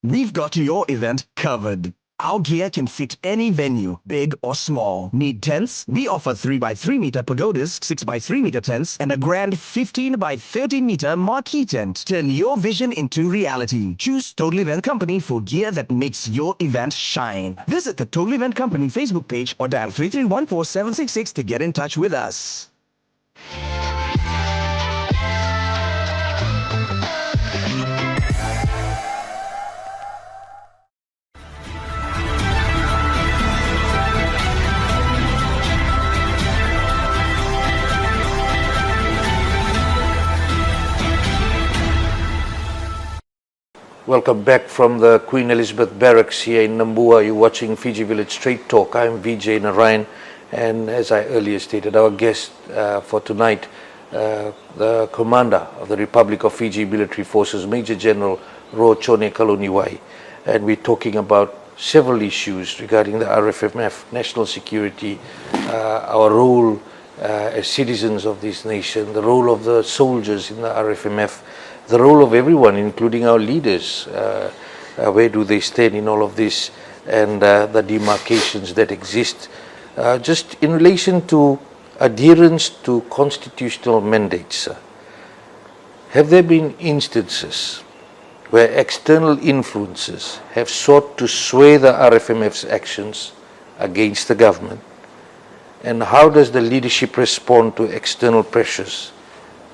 we've got your event covered. Our gear can fit any venue, big or small. Need tents? We offer 3x3 meter pagodas, 6x3 meter tents, and a grand 15 by 30 meter marquee tent. Turn your vision into reality. Choose Total Event Company for gear that makes your event shine. Visit the Total Event Company Facebook page or dial 3314766 to get in touch with us. Welcome back from the Queen Elizabeth Barracks here in Nambua. You're watching Fiji Village Straight Talk. I'm Vijay Narayan, and as I earlier stated, our guest for tonight, the Commander of the Republic of Fiji Military Forces, Major General Jone Kalouniwai, and we're talking about several issues regarding the RFMF, national security, our role as citizens of this nation, the role of the soldiers in the RFMF, the role of everyone, including our leaders. Where do they stand in all of this, and the demarcations that exist, just in relation to adherence to constitutional mandates. Have there been instances where external influences have sought to sway the RFMF's actions against the government? And how does the leadership respond to external pressures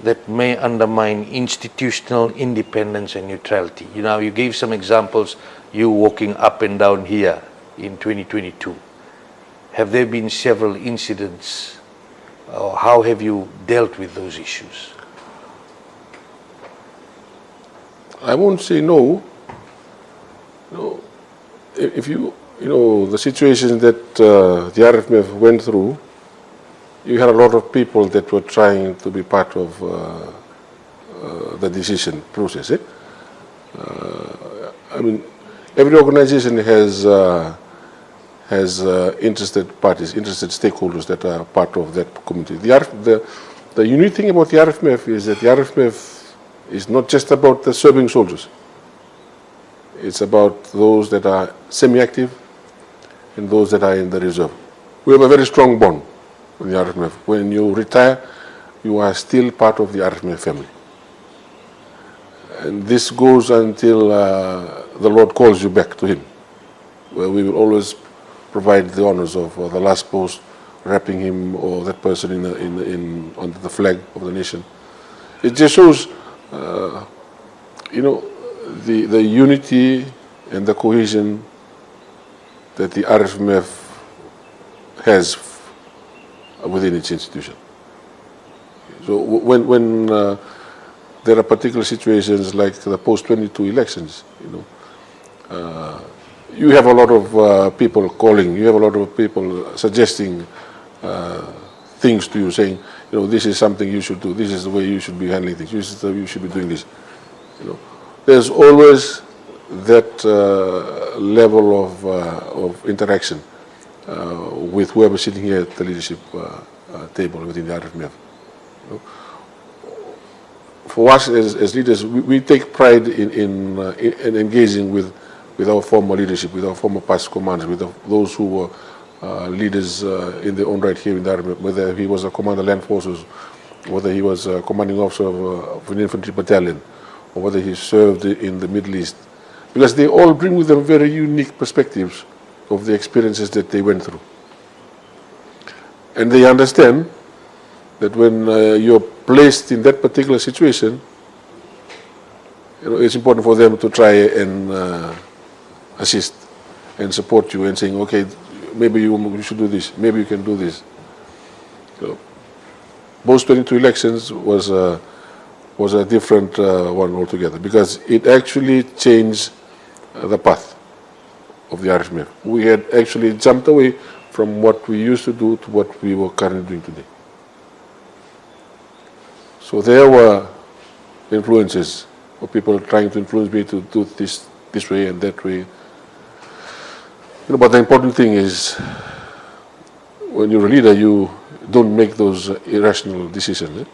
that may undermine institutional independence and neutrality? You know, you gave some examples, you walking up and down here in 2022. Have there been several incidents, or how have you dealt with those issues? I won't say no. No. If you know, the situations that the RFMF went through, you had a lot of people that were trying to be part of the decision process. I mean, every organization has interested parties, interested stakeholders that are part of that community. The unique thing about the RFMF is that the RFMF is not just about the serving soldiers. It's about those that are semi-active and those that are in the reserve. We have a very strong bond with the RFMF. When you retire, you are still part of the RFMF family. And this goes until the Lord calls you back to Him, where we will always provide the honors of the last post, wrapping him or that person under the flag of the nation. It just shows, you know, the unity and the cohesion that the RFMF has within its institution. So when there are particular situations like the post-22 elections, you know, you have a lot of people calling, you have a lot of people suggesting things to you, saying, you know, this is something you should do, this is the way you should be handling things, this is the way you should be doing this. You know, there's always that level of interaction with whoever sitting here at the leadership table within the RFMF. You know, for us as leaders, we take pride in engaging with our former leadership, with our former past commanders, with those who were leaders in their own right here in the RFMF, whether he was a commander of land forces, whether he was a commanding officer of an infantry battalion, or whether he served in the Middle East. Because they all bring with them very unique perspectives of the experiences that they went through. And they understand that when you're placed in that particular situation, you know, it's important for them to try and assist and support you and saying, okay, maybe you should do this, maybe you can do this. So, post-22 elections was a different one altogether, because it actually changed the path of the RFMF. We had actually jumped away from what we used to do to what we were currently doing today. So there were influences of people trying to influence me to do this way and that way. You know, but the important thing is, when you're a leader, you don't make those irrational decisions.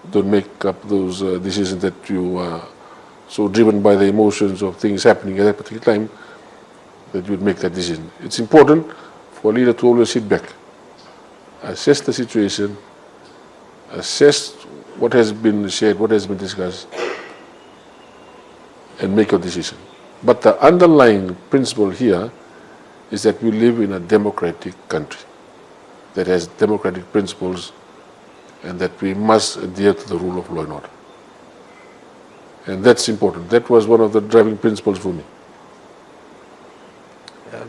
Don't make up those decisions that you so driven by the emotions of things happening at that particular time, that you would make that decision. It's important for a leader to always sit back, assess the situation, assess what has been shared, what has been discussed, and make your decision. But the underlying principle here is that we live in a democratic country that has democratic principles, and that we must adhere to the rule of law and order. And that's important. That was one of the driving principles for me.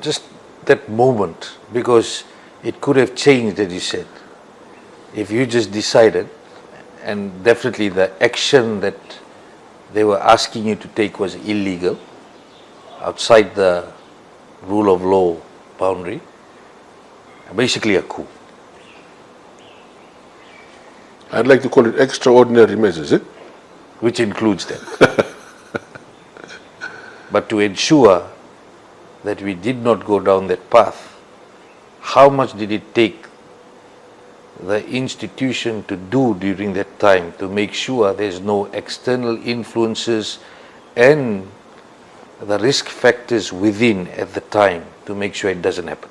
Just that moment, because it could have changed, as you said, if you just decided, and definitely the action that they were asking you to take was illegal, outside the rule of law boundary, basically a coup. I'd like to call it extraordinary measures, which includes that. But to ensure that we did not go down that path, how much did it take the institution to do during that time to make sure there's no external influences and the risk factors within at the time to make sure it doesn't happen?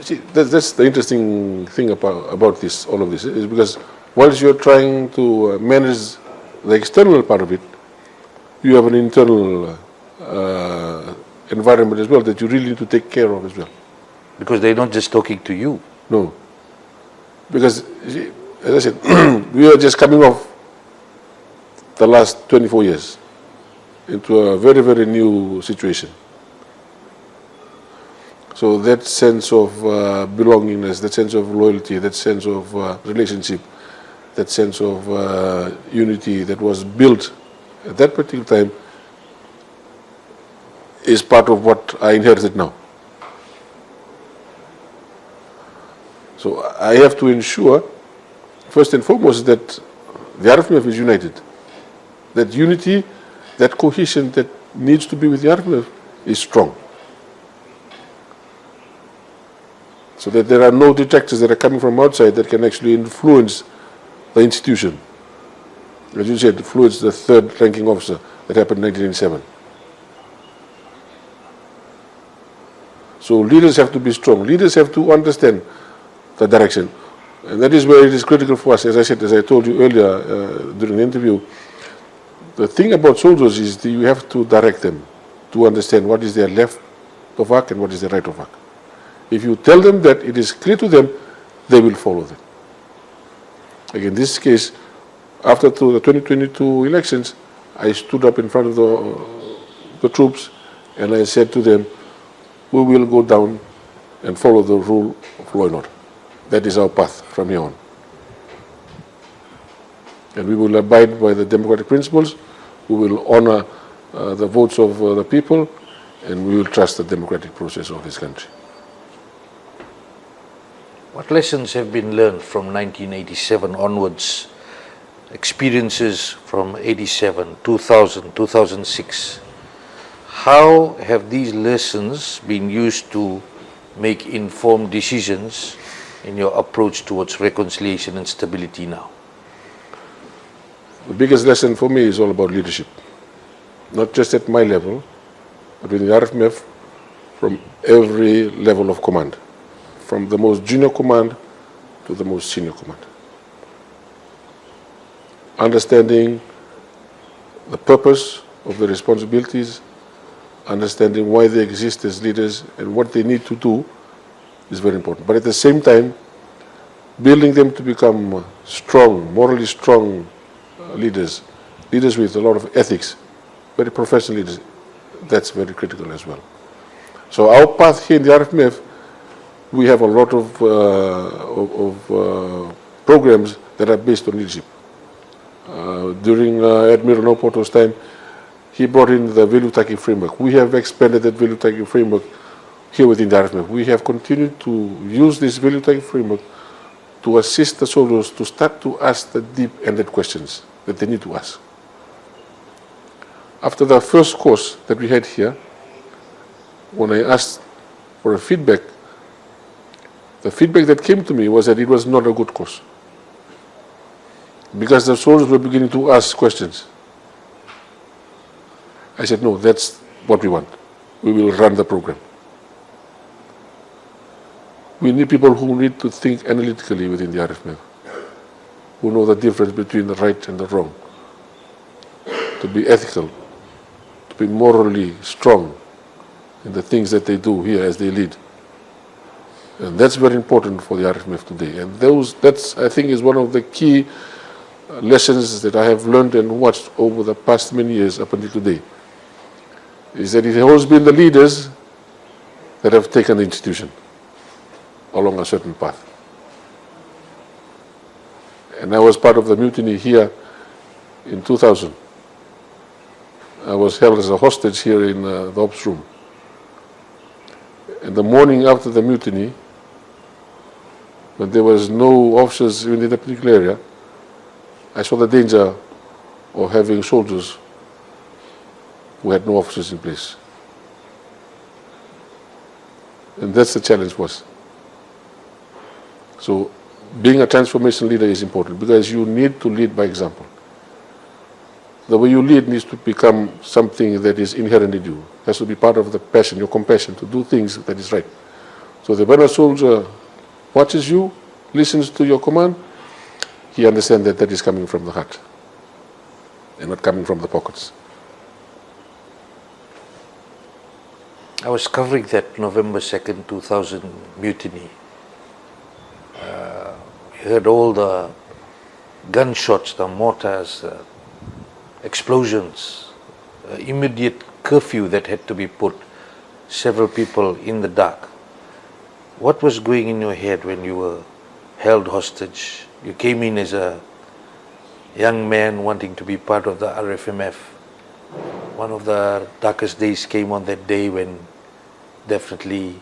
See, that's the interesting thing about this, all of this, is because whilst you're trying to manage the external part of it, you have an internal environment as well that you really need to take care of as well. Because they're not just talking to you. No. Because, as I said, we are just coming off the last 24 years into a very, very new situation. So that sense of belongingness, that sense of loyalty, that sense of relationship, that sense of unity that was built at that particular time is part of what I inherited now. So I have to ensure, first and foremost, that the RFMF is united. That unity, that cohesion that needs to be with the RFMF is strong. So that there are no detractors that are coming from outside that can actually influence the institution. As you said, influence the third ranking officer that happened in 1987. So leaders have to be strong. Leaders have to understand the direction. And that is where it is critical for us. As I said, as I told you earlier during the interview, the thing about soldiers is that you have to direct them to understand what is their left of arc and what is their right of arc. If you tell them that it is clear to them, they will follow them. Again, in this case, after the 2022 elections, I stood up in front of the troops and I said to them, we will go down and follow the rule of law and order. That is our path from here on. And we will abide by the democratic principles, we will honor the votes of the people, and we will trust the democratic process of this country. What lessons have been learned from 1987 onwards? Experiences from 87, 2000, 2006. How have these lessons been used to make informed decisions in your approach towards reconciliation and stability now? The biggest lesson for me is all about leadership. Not just at my level, but within the RFMF, from every level of command. From the most junior command to the most senior command. Understanding the purpose of the responsibilities, understanding why they exist as leaders and what they need to do is very important. But at the same time, building them to become strong, morally strong leaders, leaders with a lot of ethics, very professional leaders, that's very critical as well. So our path here in the RFMF, we have a lot of programs that are based on leadership. During Admiral Noporto's time, he brought in the value tagging framework. We have expanded that value tagging framework here within the RFMF. We have continued to use this value tagging framework to assist the soldiers to start to ask the deep-ended questions that they need to ask. After the first course that we had here, when I asked for a feedback, the feedback that came to me was that it was not a good course. Because the soldiers were beginning to ask questions. I said, no, that's what we want. We will run the program. We need people who need to think analytically within the RFMF, who know the difference between the right and the wrong, to be ethical, to be morally strong in the things that they do here as they lead. And that's very important for the RFMF today. And that's, I think, is one of the key lessons that I have learned and watched over the past many years up until today, is that it has always been the leaders that have taken the institution along a certain path. And I was part of the mutiny here in 2000. I was held as a hostage here in the ops room. And the morning after the mutiny, when there was no officers in that particular area, I saw the danger of having soldiers who had no officers in place. And that's the challenge was. So being a transformation leader is important because you need to lead by example. The way you lead needs to become something that is inherent in you. It has to be part of the passion, your compassion to do things that is right. So the when a soldier watches you, listens to your command, he understands that that is coming from the heart and not coming from the pockets. I was covering that November 2nd, 2000 mutiny. You heard all the gunshots, the mortars, explosions, immediate curfew that had to be put, several people in the dark. What was going in your head when you were held hostage? You came in as a young man wanting to be part of the RFMF. One of the darkest days came on that day when definitely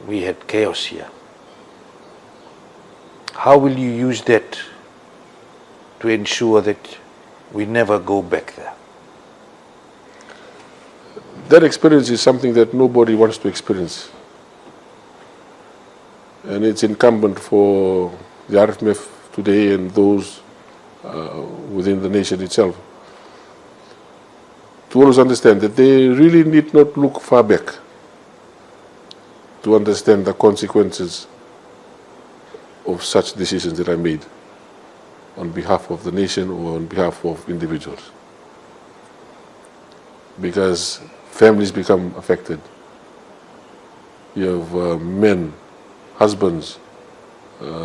we had chaos here. How will you use that to ensure that we never go back there? That experience is something that nobody wants to experience. And it's incumbent for the RFMF today and those within the nation itself to always understand that they really need not look far back to understand the consequences of such decisions that are made on behalf of the nation or on behalf of individuals. Because families become affected. You have men, husbands,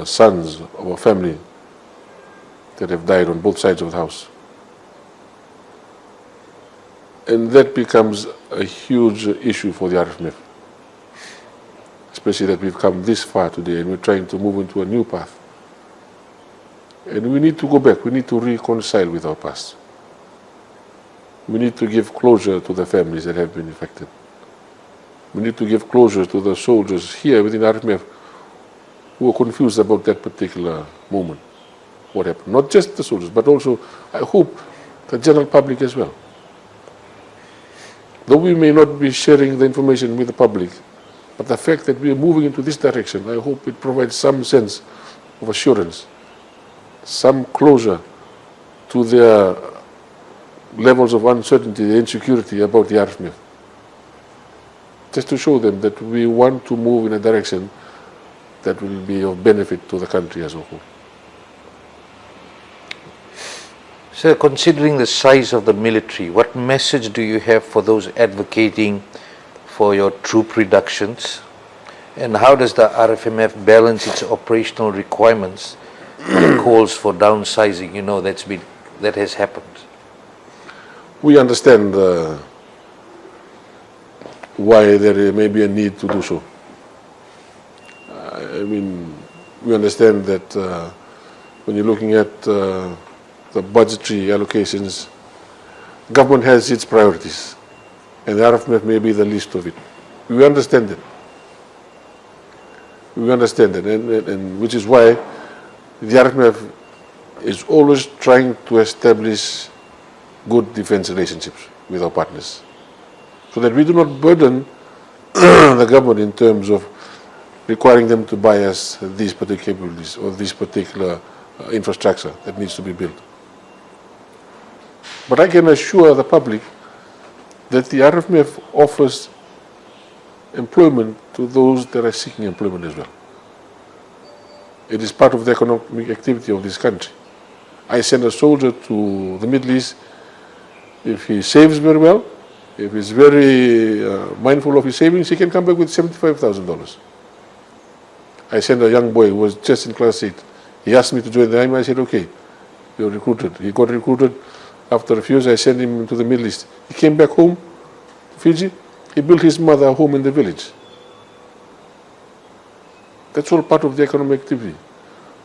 sons of a family that have died on both sides of the house. And that becomes a huge issue for the RFMF. Especially that we've come this far today and we're trying to move into a new path. And we need to go back, we need to reconcile with our past. We need to give closure to the families that have been affected. We need to give closure to the soldiers here within RFMF who are confused about that particular moment, what happened. Not just the soldiers, but also, I hope, the general public as well. Though we may not be sharing the information with the public, but the fact that we are moving into this direction, I hope it provides some sense of assurance, some closure to their levels of uncertainty, the insecurity about the RFMF. Just to show them that we want to move in a direction that will be of benefit to the country as a whole. Sir, considering the size of the military, what message do you have for those advocating for your troop reductions? And how does the RFMF balance its operational requirements and calls for downsizing? You know, that has happened. We understand why there may be a need to do so. I mean, we understand that when you're looking at the budgetary allocations, government has its priorities, and the RFMF may be the least of it. We understand that. We understand that, and which is why the RFMF is always trying to establish good defense relationships with our partners, so that we do not burden the government in terms of requiring them to buy us these particular capabilities or this particular infrastructure that needs to be built. But I can assure the public that the RFMF offers employment to those that are seeking employment as well. It is part of the economic activity of this country. I send a soldier to the Middle East. If he saves very well, if he's very mindful of his savings, he can come back with $75,000. I sent a young boy who was just in class 8. He asked me to join the army. I said, okay, you're recruited. He got recruited. After a few years, I sent him to the Middle East. He came back home to Fiji. He built his mother a home in the village. That's all part of the economic activity.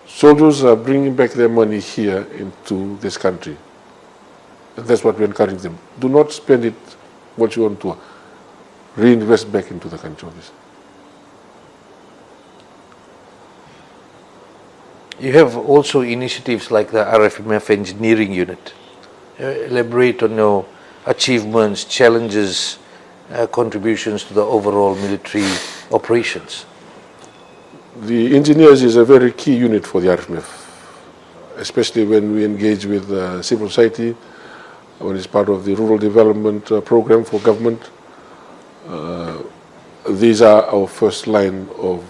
Soldiers are bringing back their money here into this country. And that's what we encourage them. Do not spend it what you want to reinvest back into the country. You have also initiatives like the RFMF engineering unit. Elaborate on your achievements, challenges, contributions to the overall military operations. The engineers is a very key unit for the RFMF, especially when we engage with civil society, when it's part of the rural development program for government. These are our first line of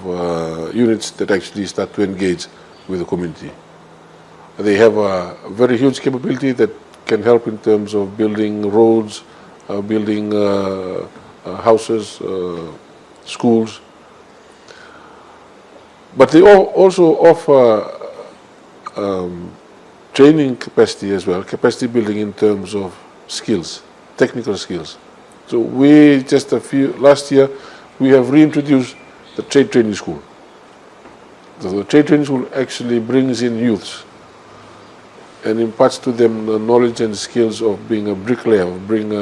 units that actually start to engage with the community. They have a very huge capability that can help in terms of building roads, building houses, schools. But they also offer training capacity as well, capacity building in terms of skills, technical skills. So we last year, we have reintroduced the trade training school. The trade training school actually brings in youths and imparts to them the knowledge and skills of being a bricklayer, of being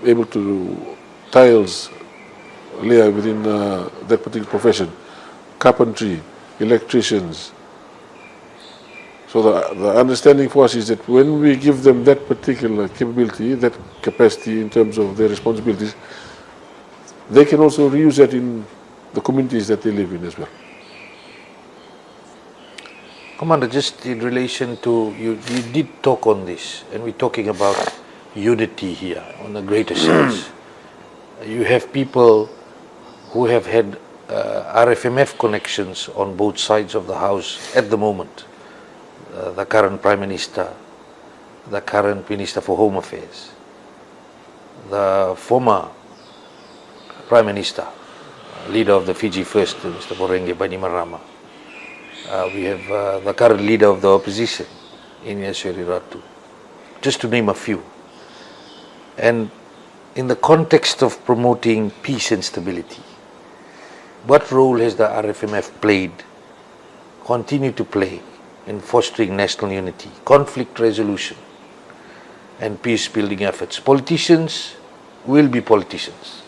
able to tiles layer within that particular profession, carpentry, electricians. So the understanding for us is that when we give them that particular capability, that capacity in terms of their responsibilities, they can also reuse that in the communities that they live in as well. Commander, just in relation to, you did talk on this, and we're talking about unity here on a greater sense. You have people who have had RFMF connections on both sides of the house at the moment. The current Prime Minister, the current Minister for Home Affairs, the former Prime Minister, leader of the Fiji First, Mr. Bainimarama. We have the current leader of the opposition, Inyaswari Ratu, just to name a few. And in the context of promoting peace and stability, what role has the RFMF played, continue to play, in fostering national unity, conflict resolution, and peace-building efforts? Politicians will be politicians.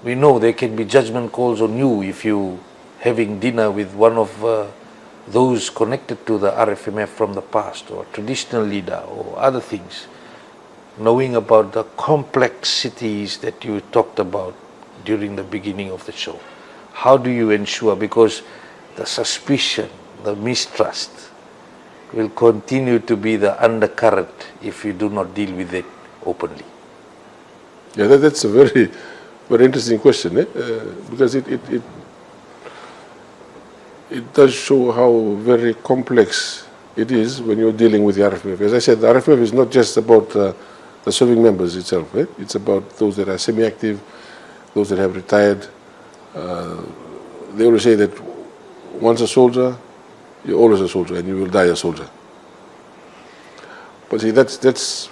We know there can be judgment calls on you if you having dinner with one of those connected to the RFMF from the past, or traditional leader, or other things, knowing about the complexities that you talked about during the beginning of the show. How do you ensure, because the suspicion, the mistrust will continue to be the undercurrent if you do not deal with it openly? Yeah, that's a very, very interesting question, because it does show how very complex it is when you're dealing with the RFMF. As I said, the RFMF is not just about the serving members itself. It's about those that are semi-active, those that have retired. They always say that once a soldier, you're always a soldier, and you will die a soldier. But see, that's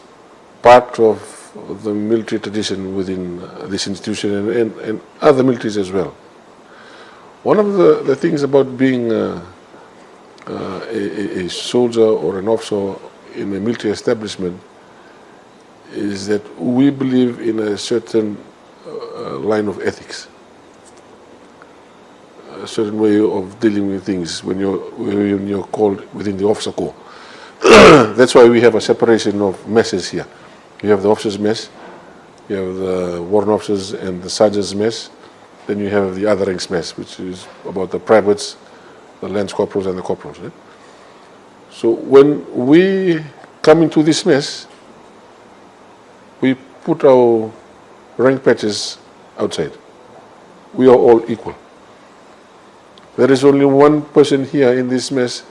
part of the military tradition within this institution and other militaries as well. One of the things about being a soldier or an officer in a military establishment is that we believe in a certain line of ethics, a certain way of dealing with things when you're called within the officer corps. That's why we have a separation of messes here. You have the officers' mess, you have the warrant officers and the sergeants' mess, then you have the Adhering's mess, which is about the privates, the lance corporals and the corporals. So when we come into this mess, we put our rank patches outside. We are all equal. There is only one person here in this mess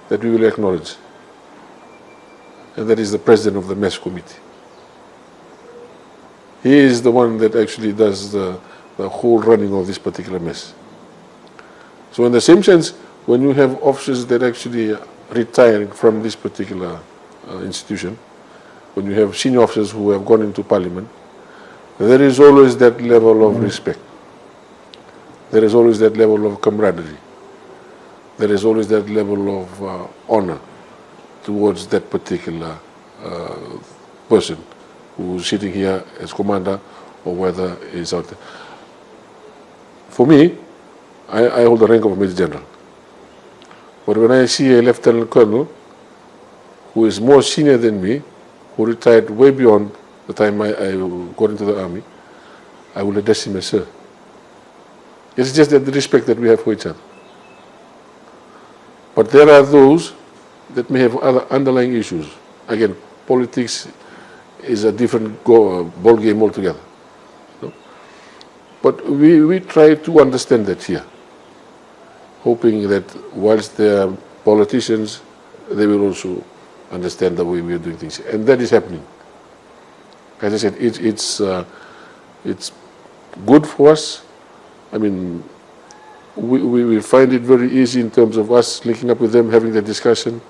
that we will acknowledge, and that is the president of the mess committee. He is the one that actually does the whole running of this particular mess. So in the same sense, when you have officers that actually retire from this particular institution, when you have senior officers who have gone into parliament, there is always that level of respect. There is always that level of camaraderie. There is always that level of honor towards that particular person who's sitting here as commander or whether he's out there. For me, I hold the rank of a Major General. But when I see a Lieutenant Colonel who is more senior than me, who retired way beyond the time I got into the army, I will address him as sir. It's just that the respect that we have for each other. But there are those that may have other underlying issues. Again, politics is a different ball game altogether. No? But we try to understand that here, hoping that whilst they are politicians, they will also understand the way we are doing things. And that is happening. As I said, it's good for us. I mean, we find it very easy in terms of us linking up with them, having that discussion.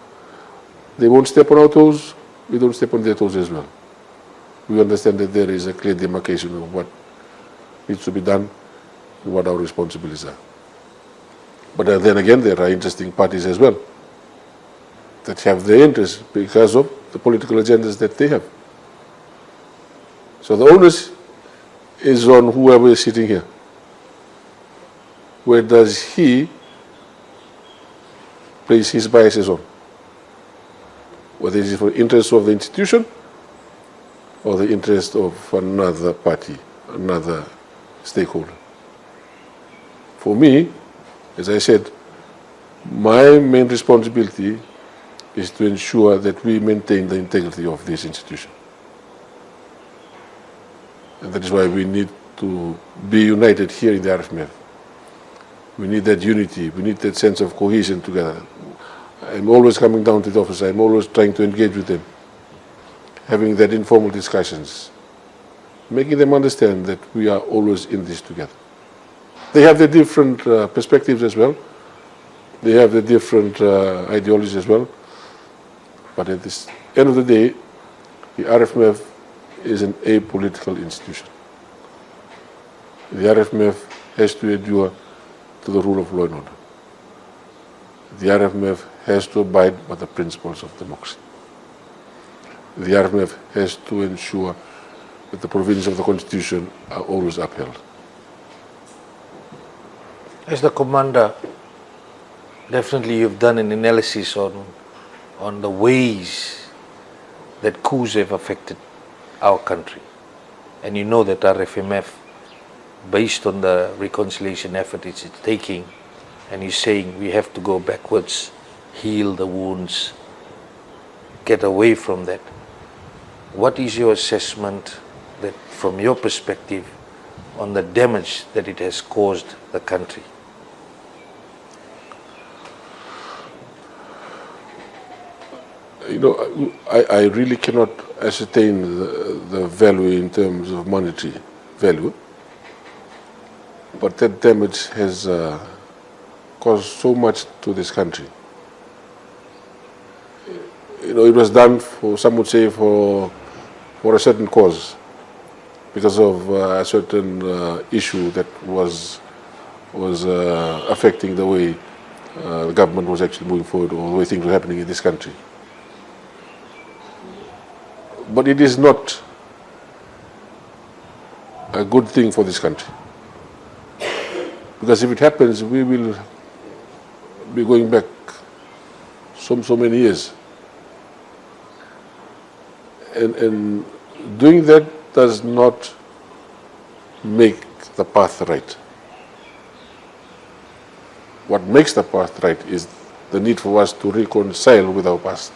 They won't step on our toes, we don't step on their toes as well. We understand that there is a clear demarcation of what needs to be done and what our responsibilities are. But then again, there are interesting parties as well that have their interests because of the political agendas that they have. So the onus is on whoever is sitting here. Where does he place his biases on? Whether it is for the interest of the institution or the interest of another party, another stakeholder. For me, as I said, my main responsibility is to ensure that we maintain the integrity of this institution. And that is why we need to be united here in the RFMF. We need that unity, we need that sense of cohesion together. I'm always coming down to the office, I'm always trying to engage with them, having that informal discussions, making them understand that we are always in this together. They have their different perspectives as well, they have their different ideologies as well, but at the end of the day, the RFMF is an apolitical institution. The RFMF has to adhere to the rule of law and order. The RFMF has to abide by the principles of democracy. The RFMF has to ensure that the provisions of the Constitution are always upheld. As the commander, definitely you've done an analysis on the ways that coups have affected our country. And you know that RFMF, based on the reconciliation effort it's taking, and you're saying we have to go backwards, heal the wounds, get away from that. What is your assessment that, from your perspective, on the damage that it has caused the country? You know, I really cannot ascertain the value in terms of monetary value, but that damage has caused so much to this country. You know, it was done for, some would say, for a certain cause, because of a certain issue that was affecting the way the government was actually moving forward, or the way things were happening in this country. But it is not a good thing for this country. Because if it happens, we will be going back so many years. And doing that does not make the path right. What makes the path right is the need for us to reconcile with our past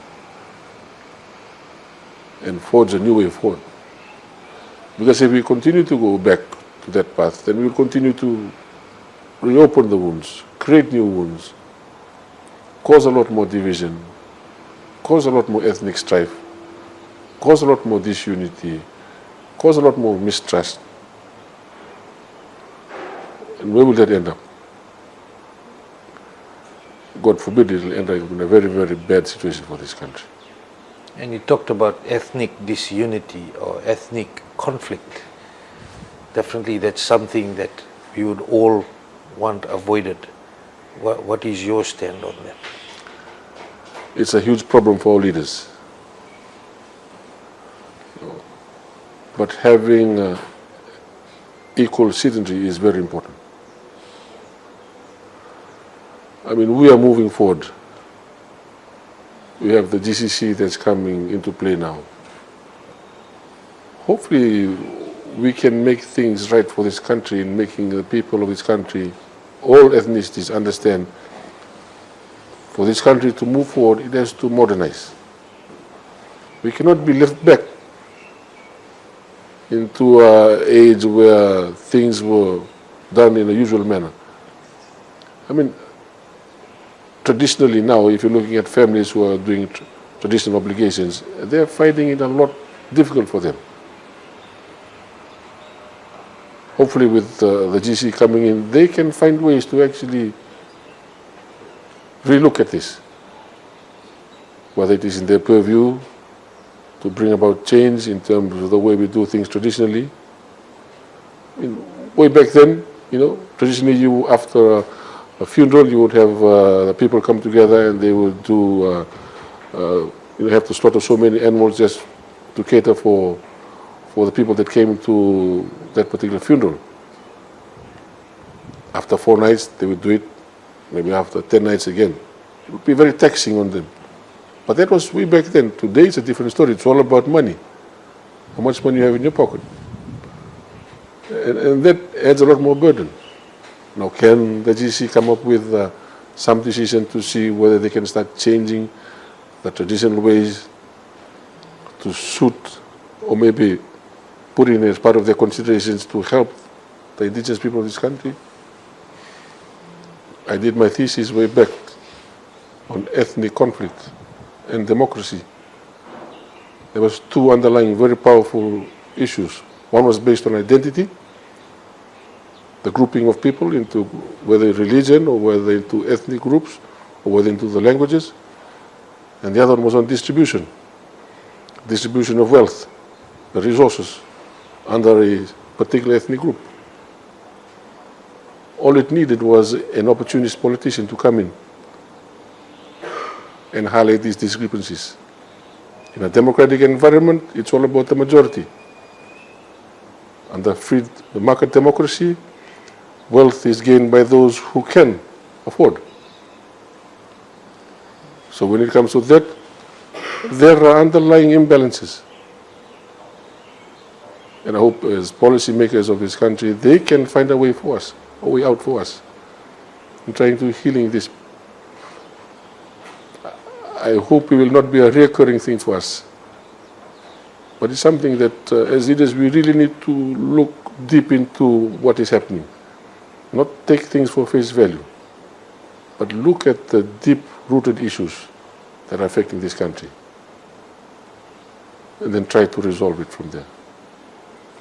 and forge a new way forward. Because if we continue to go back to that path, then we will continue to reopen the wounds, create new wounds, cause a lot more division, cause a lot more ethnic strife, cause a lot more disunity, cause a lot more mistrust. And where will that end up? God forbid it will end up in a very, very bad situation for this country. And you talked about ethnic disunity or ethnic conflict. Definitely that's something that we would all want avoided. What is your stand on that? It's a huge problem for our leaders. But having equal citizenry is very important. I mean, we are moving forward. We have the GCC that's coming into play now. Hopefully, we can make things right for this country in making the people of this country, all ethnicities, understand for this country to move forward, it has to modernize. We cannot be left back into an age where things were done in a usual manner. I mean, traditionally now, if you're looking at families who are doing traditional obligations, they're finding it a lot difficult for them. Hopefully with the GC coming in, they can find ways to actually relook at this. Whether it is in their purview to bring about change in terms of the way we do things traditionally. I mean, way back then, traditionally you, after a funeral, you would have the people come together and they would do, have to slaughter so many animals just to cater for the people that came to that particular funeral. After 4 nights, they would do it, maybe after 10 nights again. It would be very taxing on them. But that was way back then. Today it's a different story. It's all about money. How much money you have in your pocket. And that adds a lot more burden. Now, can the GC come up with some decision to see whether they can start changing the traditional ways to suit, or maybe put in as part of their considerations to help the indigenous people of this country? I did my thesis way back on ethnic conflict and democracy. There was 2 underlying very powerful issues. One was based on identity, the grouping of people into whether religion or whether into ethnic groups or whether into the languages. And the other one was on distribution of wealth, the resources under a particular ethnic group. All it needed was an opportunist politician to come in and highlight these discrepancies. In a democratic environment, it's all about the majority. Under free market democracy, wealth is gained by those who can afford. So when it comes to that, there are underlying imbalances. And I hope as policymakers of this country, they can find a way for us, a way out for us, in trying to healing this. I hope it will not be a recurring thing for us. But it's something that as leaders we really need to look deep into what is happening. Not take things for face value, but look at the deep-rooted issues that are affecting this country and then try to resolve it from there.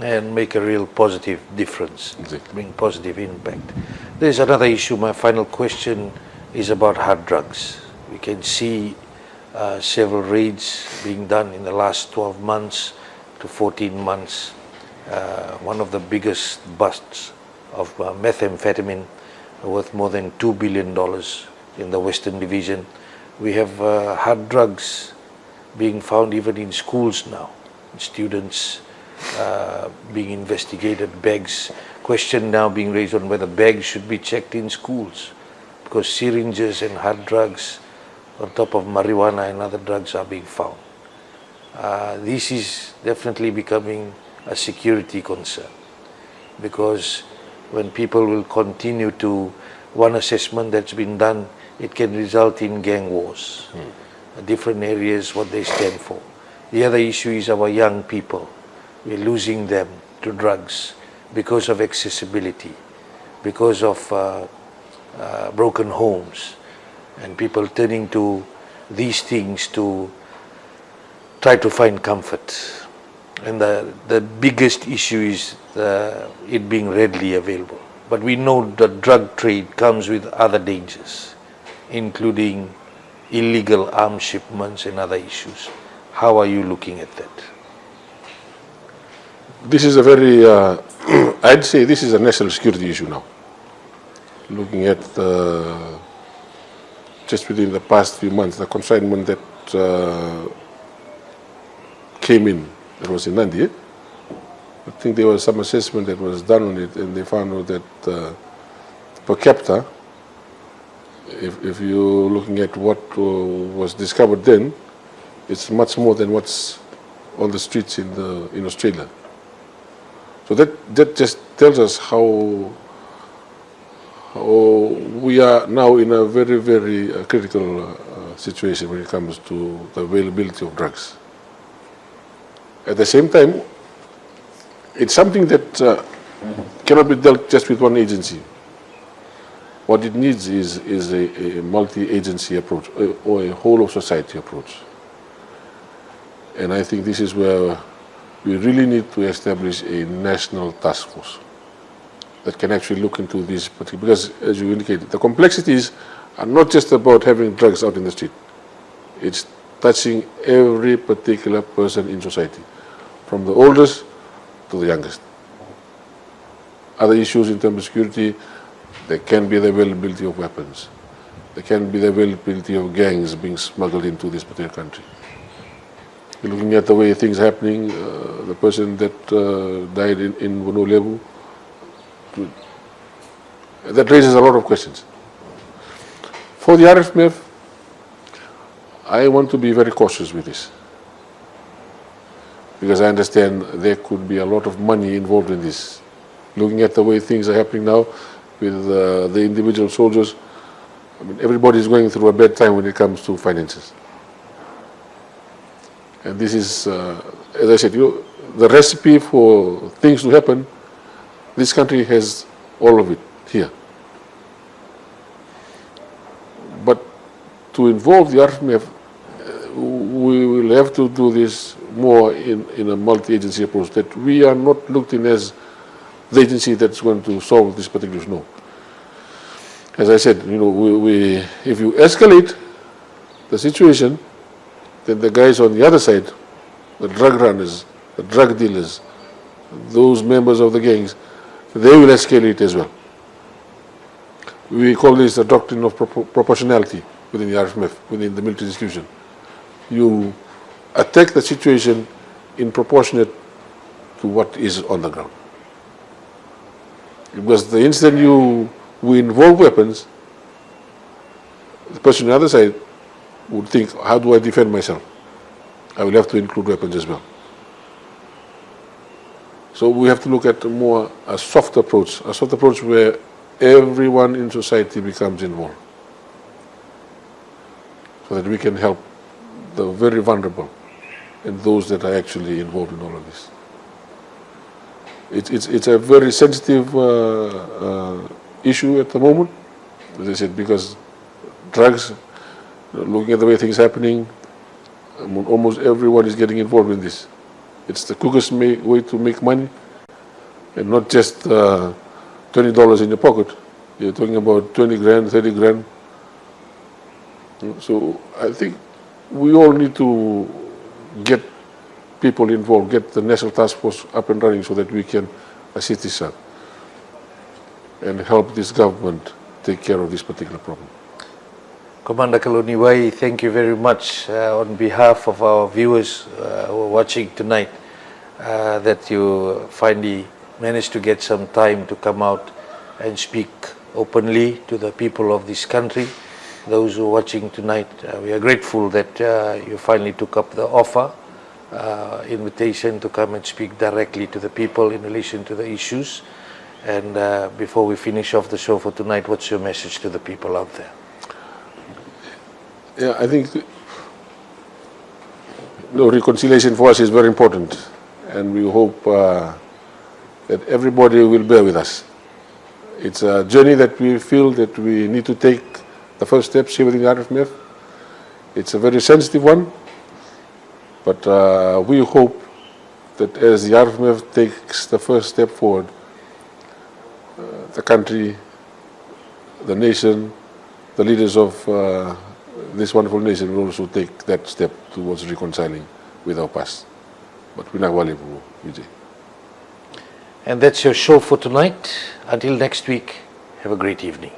And make a real positive difference, exactly. Bring positive impact. There's another issue. My final question is about hard drugs. We can see several raids being done in the last 12 months to 14 months. One of the biggest busts of methamphetamine worth more than $2 billion in the Western Division. We have hard drugs being found even in schools now. Students being investigated, bags, question now being raised on whether bags should be checked in schools because syringes and hard drugs on top of marijuana and other drugs are being found. This is definitely becoming a security concern because when people will continue to, one assessment that's been done, it can result in gang wars. Different areas, what they stand for. The other issue is our young people. We're losing them to drugs because of accessibility, because of broken homes, and people turning to these things to try to find comfort. And the biggest issue is it being readily available. But we know the drug trade comes with other dangers, including illegal arms shipments and other issues. How are you looking at that? This is a very, I'd say this is a national security issue now. Looking at just within the past few months, the consignment that came in, that was in Nandi, I think there was some assessment that was done on it, and they found out that per capita, if you're looking at what was discovered then, it's much more than what's on the streets in Australia. So that just tells us how we are now in a very, very critical situation when it comes to the availability of drugs. At the same time, it's something that cannot be dealt just with one agency. What it needs is a multi-agency approach or a whole of society approach. And I think this is where we really need to establish a national task force that can actually look into this particular, because as you indicated, the complexities are not just about having drugs out in the street. It's touching every particular person in society, from the oldest to the youngest. Other issues in terms of security, there can be the availability of weapons. There can be the availability of gangs being smuggled into this particular country. Looking at the way things are happening, the person that died in Wonolevu, that raises a lot of questions. For the RFMF, I want to be very cautious with this, because I understand there could be a lot of money involved in this. Looking at the way things are happening now with the individual soldiers, I mean, everybody is going through a bad time when it comes to finances. And this is, as I said, the recipe for things to happen, this country has all of it here. But to involve the RFMF, we will have to do this more in a multi-agency approach, that we are not looked in as the agency that's going to solve this particular issue. No. As I said, if you escalate the situation, then the guys on the other side, the drug runners, the drug dealers, those members of the gangs, they will escalate as well. We call this the doctrine of proportionality within the RFMF, within the military institution. You attack the situation in proportionate to what is on the ground. Because the instant we involve weapons, the person on the other side would think, how do I defend myself? I will have to include weapons as well. So we have to look at a soft approach where everyone in society becomes involved, so that we can help the very vulnerable and those that are actually involved in all of this. It's a very sensitive issue at the moment, as I said, because drugs, looking at the way things are happening, almost everyone is getting involved in this. It's the quickest way to make money, and not just $20 in your pocket. You're talking about 20 grand, 30 grand. So I think we all need to get people involved, get the National Task Force up and running, so that we can assist this out and help this government take care of this particular problem. Commander Kalouniwai, thank you very much on behalf of our viewers who are watching tonight, that you finally managed to get some time to come out and speak openly to the people of this country. Those who are watching tonight, we are grateful that you finally took up the offer, invitation to come and speak directly to the people in relation to the issues. And before we finish off the show for tonight, what's your message to the people out there? Yeah, I think reconciliation for us is very important, and we hope that everybody will bear with us. It's a journey that we feel that we need to take the first steps here within the RFMF. It's a very sensitive one, but we hope that as the RFMF takes the first step forward, the country, the nation, the leaders of this wonderful nation will also take that step towards reconciling with our past. But we're not worried, Vijay. And that's your show for tonight. Until next week, have a great evening.